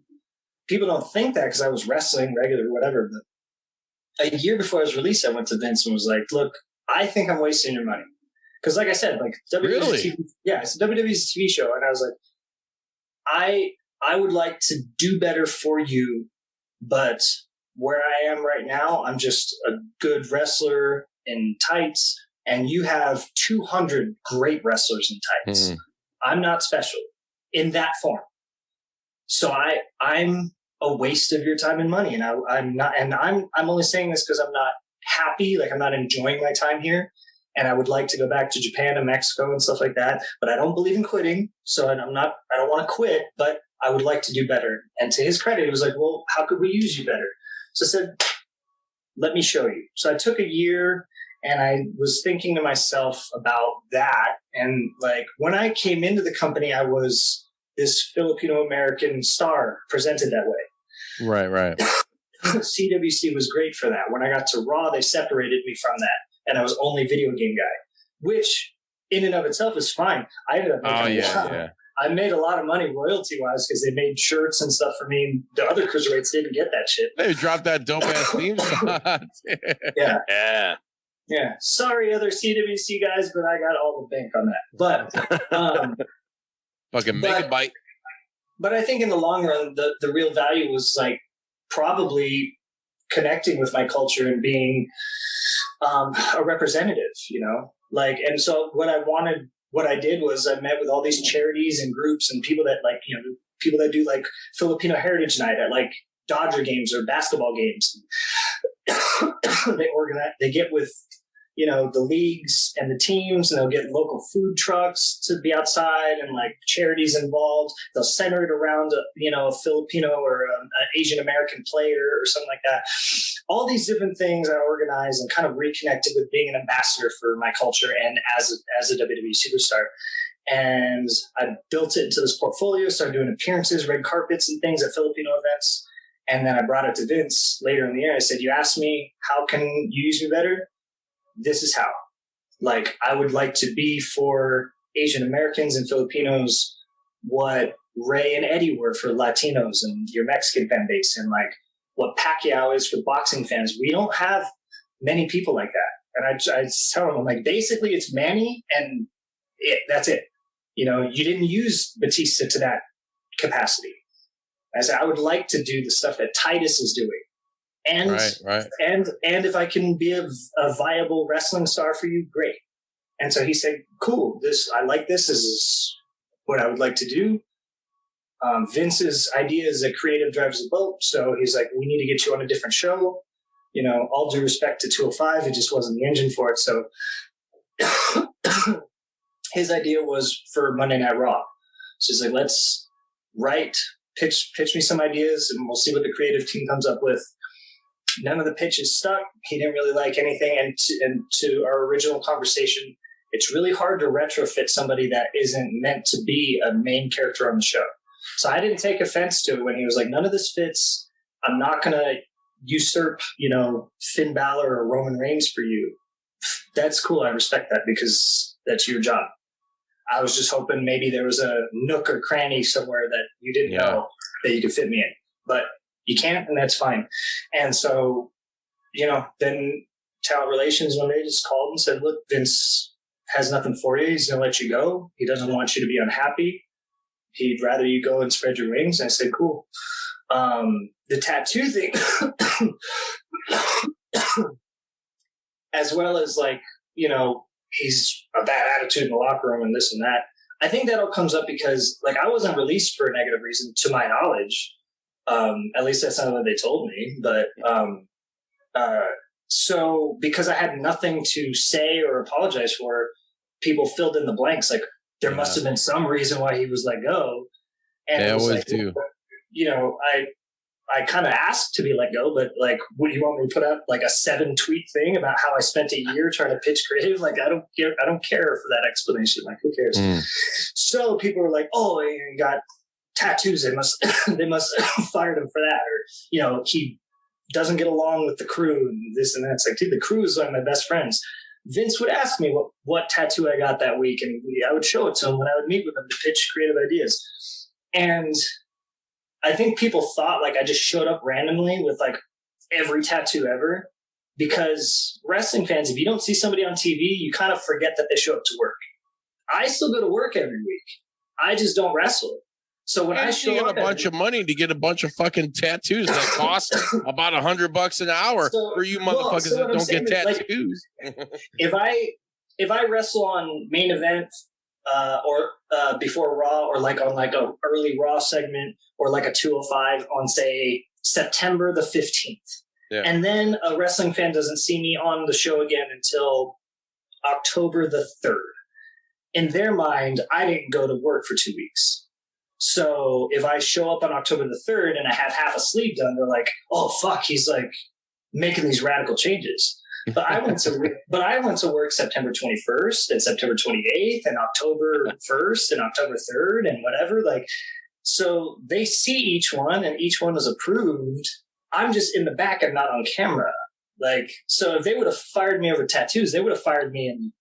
People don't think that because I was wrestling regular, whatever. But a year before I was released, I went to Vince and was like, "Look, I think I'm wasting your money." Because, like I said, like WWE's it's WWE's a TV show, and I was like, I would like to do better for you, but where I am right now, I'm just a good wrestler in tights, and you have 200 great wrestlers in tights. I'm not special in that form, so I'm a waste of your time and money, and I'm not. And I'm only saying this because I'm not happy, like I'm not enjoying my time here. And I would like to go back to Japan and Mexico and stuff like that. But I don't believe in quitting. So I don't want to quit, but I would like to do better. And to his credit, he was like, well, how could we use you better? So I said, let me show you. So I took a year and I was thinking to myself about that. And like when I came into the company, I was this Filipino American star presented that way. Right. CWC was great for that. When I got to Raw, they separated me from that, and I was only video game guy, which in and of itself is fine. I ended up making I made a lot of money royalty wise because they made shirts and stuff for me. The other cruiserweights didn't get that shit. They dropped that dope ass theme song. Yeah. Sorry, other CWC guys, but I got all the bank on that. But fucking megabyte. But I think in the long run, the real value was like probably connecting with my culture and being a representative, you know, like, and so what I did was I met with all these charities and groups and people that like, you know, people that do like Filipino Heritage Night at like Dodger games or basketball games. They get with, you know, the leagues and the teams, and they'll get local food trucks to be outside and like charities involved. They'll center it around, a Filipino or an Asian American player or something like that. All these different things I organized and kind of reconnected with being an ambassador for my culture and as a WWE superstar. And I built it into this portfolio, started doing appearances, red carpets and things at Filipino events. And then I brought it to Vince later in the year. I said, you asked me, how can you use me better? This is how. Like, I would like to be for Asian Americans and Filipinos what Ray and Eddie were for Latinos and your Mexican fan base, and like what Pacquiao is for boxing fans. We don't have many people like that. And I tell them, I'm like, basically it's Manny and that's it. You know, you didn't use Batista to that capacity. I said, I would like to do the stuff that Titus is doing. And, right. and if I can be a viable wrestling star for you, great. And so he said, cool, I like this. This is what I would like to do. Vince's idea is that creative drives the boat. So he's like, we need to get you on a different show. You know, all due respect to 205, it just wasn't the engine for it. So his idea was for Monday Night Raw. So he's like, let's pitch me some ideas and we'll see what the creative team comes up with. None of the pitches stuck. He didn't really like anything. And to our original conversation, it's really hard to retrofit somebody that isn't meant to be a main character on the show. So I didn't take offense to it when he was like, none of this fits. I'm not going to usurp, Finn Balor or Roman Reigns for you. That's cool. I respect that because that's your job. I was just hoping maybe there was a nook or cranny somewhere that you didn't know that you could fit me in. But you can't, and that's fine. And so, then talent relations one day just called and said, look, Vince has nothing for you. He's going to let you go. He doesn't want you to be unhappy. He'd rather you go and spread your wings. And I said, cool. The tattoo thing, as well as he's a bad attitude in the locker room and this and that. I think that all comes up because I wasn't released for a negative reason to my knowledge. At least that's not what they told me. But so because I had nothing to say or apologize for, people filled in the blanks. Like there must have been some reason why he was let go. And I always do. I kind of asked to be let go, but would you want me to put out a 7-tweet thing about how I spent a year trying to pitch creative? I don't care for that explanation. Who cares? So people were like, oh, he got tattoos. They must fired him for that. Or, he doesn't get along with the crew and this and that. It's like, dude, the crew is one of my best friends. Vince would ask me what tattoo I got that week, and I would show it to him when I would meet with him to pitch creative ideas. And I think people thought I just showed up randomly with every tattoo ever, because wrestling fans, if you don't see somebody on TV, you kind of forget that they show up to work. I still go to work every week. I just don't wrestle. So when I show up, a bunch of money to get a bunch of fucking tattoos that cost about $100 an hour for you motherfuckers that don't get tattoos. If I wrestle on main event or before Raw, or on a early Raw segment, or a 205 on say September the 15th, and then a wrestling fan doesn't see me on the show again until October the 3rd. In their mind, I didn't go to work for 2 weeks. So if I show up on October the 3rd and I have half a sleeve done, they're like, "Oh fuck, he's making these radical changes." But I went to work September 21st and September 28th and October 1st and October 3rd and whatever. So they see each one, and each one is approved I'm just in the back and not on camera. Like, so if they would have fired me over tattoos, they would have fired me in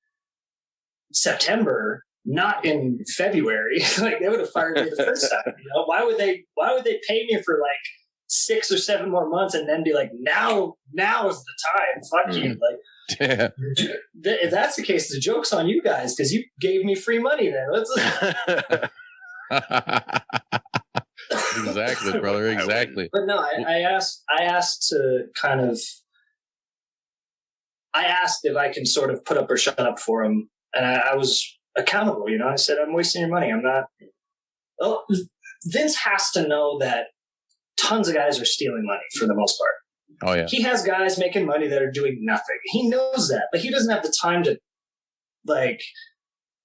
September, not in February. Like, they would have fired me the first time. You know, why would they pay me for like 6 or 7 more months and then be like, now is the time. Fuck you. Like, Yeah. if that's the case, the joke's on you guys because you gave me free money then. Exactly, brother. Exactly. But no, I asked to kind of, I asked if I can sort of put up or shut up for him. And I was accountable, you know. I said, I'm wasting your money. I'm not. Well, Vince has to know that tons of guys are stealing money for the most part. Oh, yeah. He has guys making money that are doing nothing. He knows that, but he doesn't have the time to, like,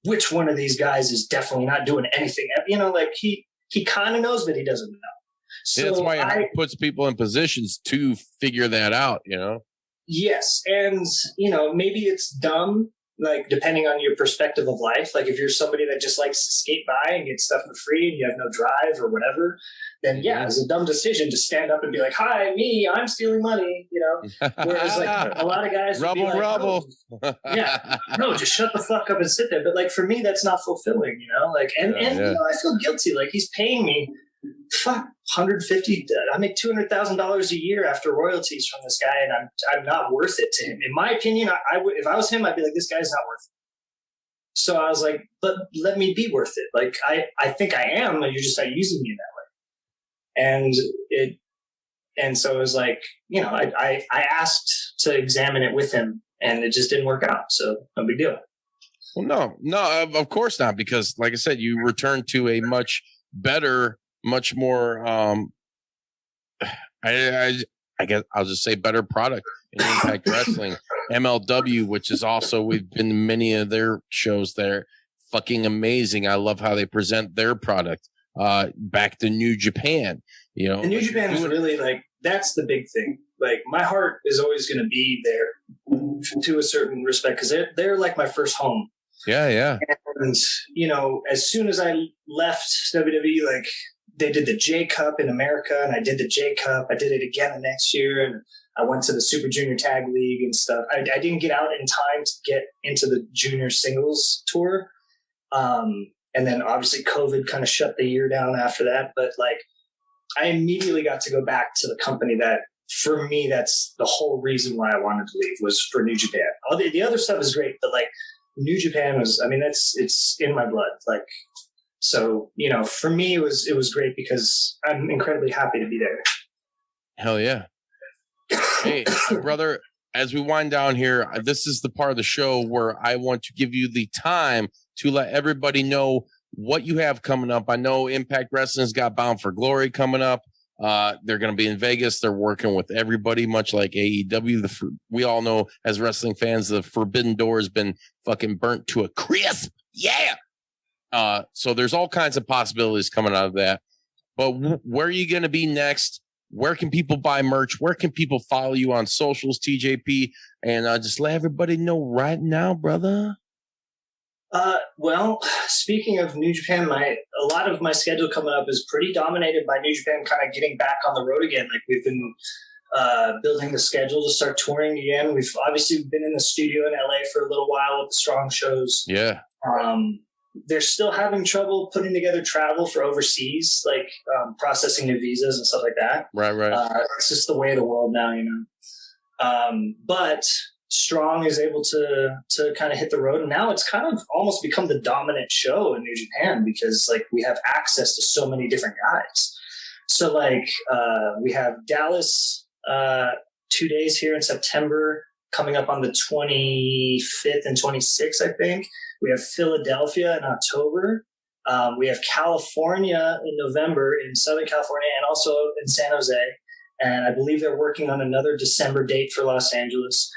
which one of these guys is definitely not doing anything. You know, like, he kind of knows, but he doesn't know. So that's why it puts people in positions to figure that out, you know? Yes. And, you know, maybe it's dumb, like, depending on your perspective of life. Like, if you're somebody that just likes to skate by and get stuff for free and you have no drive or whatever, then yeah, it's a dumb decision to stand up and be like, hi, me, I'm stealing money, you know? Whereas, like, a lot of guys would be like, rubble. Oh, yeah, no, just shut the fuck up and sit there. But, like, for me, that's not fulfilling, you know? Like, and you know, I feel guilty. Like, he's paying me, fuck, 150. I make $200,000 a year after royalties from this guy, and I'm not worth it to him. In my opinion, I would, if I was him, I'd be like, this guy's not worth it. So I was like, but let me be worth it. Like, I think I am, and you're just not using me that way. And so it was like, you know, I asked to examine it with him, and it just didn't work out. So no big deal. Well, no, of course not, because like I said, you returned to a much better, much more, I guess I'll just say better product in Impact Wrestling. MLW, which is also, we've been to many of their shows there. Fucking amazing. I love how they present their product. Back to New Japan, you know. And New Japan is really, like, that's the big thing. Like, my heart is always going to be there to a certain respect because they're like my first home. Yeah. And, you know, as soon as I left WWE, like, they did the J Cup in America, and I did the J Cup. I did it again the next year, and I went to the Super Junior Tag League and stuff. I didn't get out in time to get into the junior singles tour. And then obviously COVID kind of shut the year down after that. But, like, I immediately got to go back to the company that, for me, that's the whole reason why I wanted to leave, was for New Japan. All the other stuff is great, but, like, New Japan was, I mean, it's in my blood. Like, so, you know, for me, it was great because I'm incredibly happy to be there. Hell yeah. Hey, brother, as we wind down here, this is the part of the show where I want to give you the time to let everybody know what you have coming up. I know Impact Wrestling's got Bound for Glory coming up. They're going to be in Vegas. They're working with everybody, much like AEW. We all know, as wrestling fans, the forbidden door has been fucking burnt to a crisp. Yeah. So there's all kinds of possibilities coming out of that. But where are you going to be next? Where can people buy merch? Where can people follow you on socials, TJP? And just let everybody know right now, brother. Well, speaking of New Japan, a lot of my schedule coming up is pretty dominated by New Japan kind of getting back on the road again. Like, we've been building the schedule to start touring again. We've obviously been in the studio in LA for a little while with the Strong shows. Yeah. They're still having trouble putting together travel for overseas, like processing new visas and stuff like that. Right. It's just the way of the world now, you know. But Strong is able to kind of hit the road, and now it's kind of almost become the dominant show in New Japan because, like, we have access to so many different guys. So, like, we have Dallas 2 days here in September, coming up on the 25th and 26th, I think. We have Philadelphia in October. We have California in November, in Southern California, and also in San Jose. And I believe they're working on another December date for Los Angeles.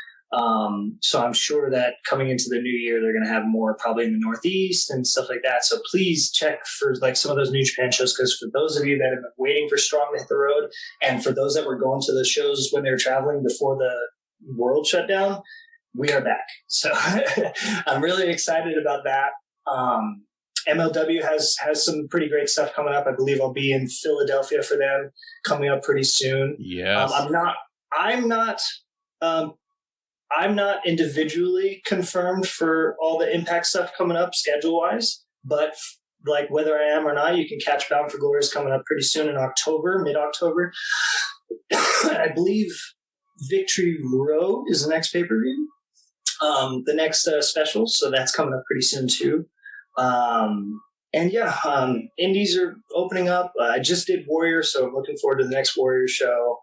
So I'm sure that coming into the new year, they're going to have more probably in the Northeast and stuff like that. So please check for, like, some of those New Japan shows, because for those of you that have been waiting for Strong to hit the road, and for those that were going to the shows when they were traveling before the world shut down, we are back. So I'm really excited about that. MLW has some pretty great stuff coming up. I believe I'll be in Philadelphia for them coming up pretty soon. Yes. I'm not individually confirmed for all the Impact stuff coming up schedule wise, but like whether I am or not, you can catch Bound for Glory is coming up pretty soon in October, mid-October. I believe Victory Road is the next pay-per-view. The next special, so that's coming up pretty soon too. Indies are opening up. I just did Warrior, so I'm looking forward to the next Warrior show.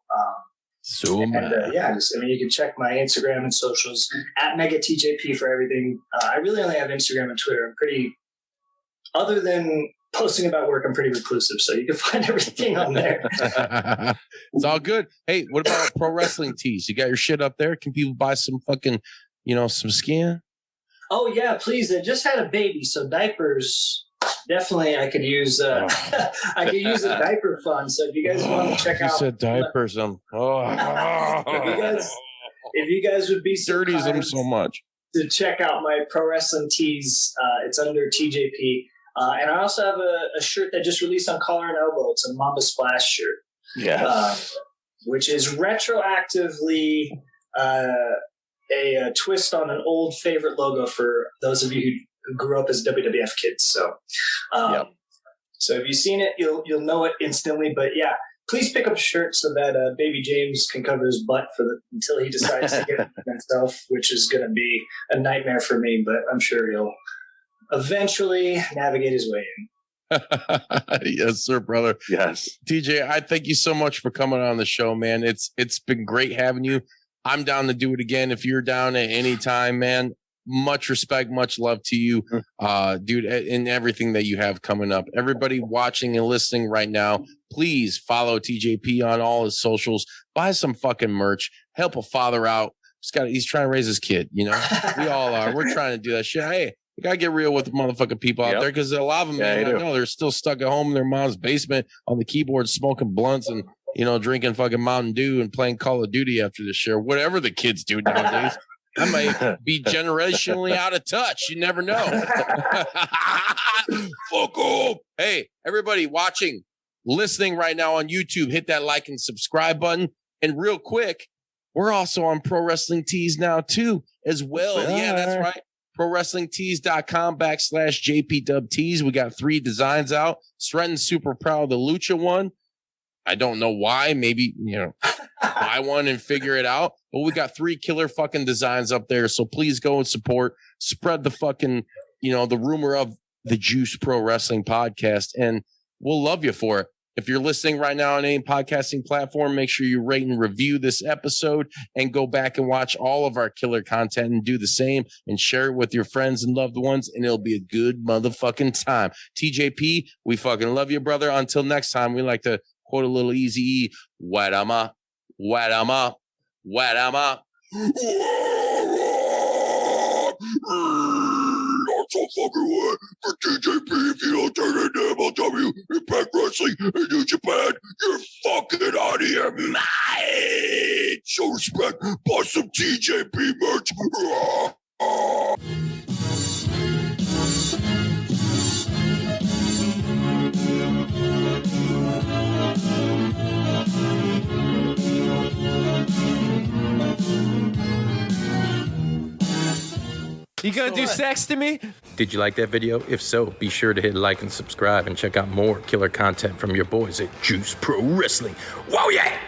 You can check my Instagram and socials at MegaTJP for everything. I really only have Instagram and Twitter. I'm pretty, other than posting about work, I'm pretty reclusive, so you can find everything on there. It's all good. Hey, what about pro wrestling tees? You got your shit up there? Can people buy some fucking, some skin? Oh yeah, please. I just had a baby, so diapers. Definitely, I could use. I could use a diaper fund. So if you guys want to check out, you said diapers. if you guys would be so dirties them so much to check out my pro wrestling tees. It's under TJP, and I also have a shirt that just released on Collar and Elbow. It's a Mamba Splash shirt, which is retroactively a twist on an old favorite logo for those of you who grew up as WWF kids. So, so if you've seen it, you'll know it instantly. But yeah, please pick up a shirt so that baby James can cover his butt until he decides to get it himself, which is going to be a nightmare for me. But I'm sure he'll eventually navigate his way in. Yes, sir, brother. Yes, TJ, I thank you so much for coming on the show, man. It's been great having you. I'm down to do it again if you're down at any time, man. Much respect, much love to you, dude, and everything that you have coming up. Everybody watching and listening right now, please follow TJP on all his socials. Buy some fucking merch. Help a father out. He's trying to raise his kid, We all are. We're trying to do that shit. Hey, you gotta get real with the motherfucking people out there, because a lot of them, man, I know they're still stuck at home in their mom's basement on the keyboard smoking blunts and drinking fucking Mountain Dew and playing Call of Duty after the show. Whatever the kids do nowadays. I might be generationally out of touch. You never know. Fuck off. Hey, everybody watching, listening right now on YouTube, hit that like and subscribe button. And real quick, we're also on Pro Wrestling Tees now too, as well. Yeah, that's right. ProWrestlingTees.com/JPWTees. We got 3 designs out. Strenton's super proud of the Lucha one. I don't know why. Maybe, buy one and figure it out. But we got 3 killer fucking designs up there. So please go and support. Spread the fucking, the rumor of the Juice Pro Wrestling podcast. And we'll love you for it. If you're listening right now on any podcasting platform, make sure you rate and review this episode and go back and watch all of our killer content and do the same and share it with your friends and loved ones. And it'll be a good motherfucking time. TJP, we fucking love you, brother. Until next time, we like to quote a little Easy-E. Wet 'em up, wet 'em up, wet 'em up. I'm so fucking wet for TJP. If you don't turn into MLW, Impact Wrestling, and New Japan, you're fucking out of here, mate. Show respect. Buy some TJP merch. You gonna do sex to me? Did you like that video? If so, be sure to hit like and subscribe and check out more killer content from your boys at Juice Pro Wrestling. Whoa, yeah!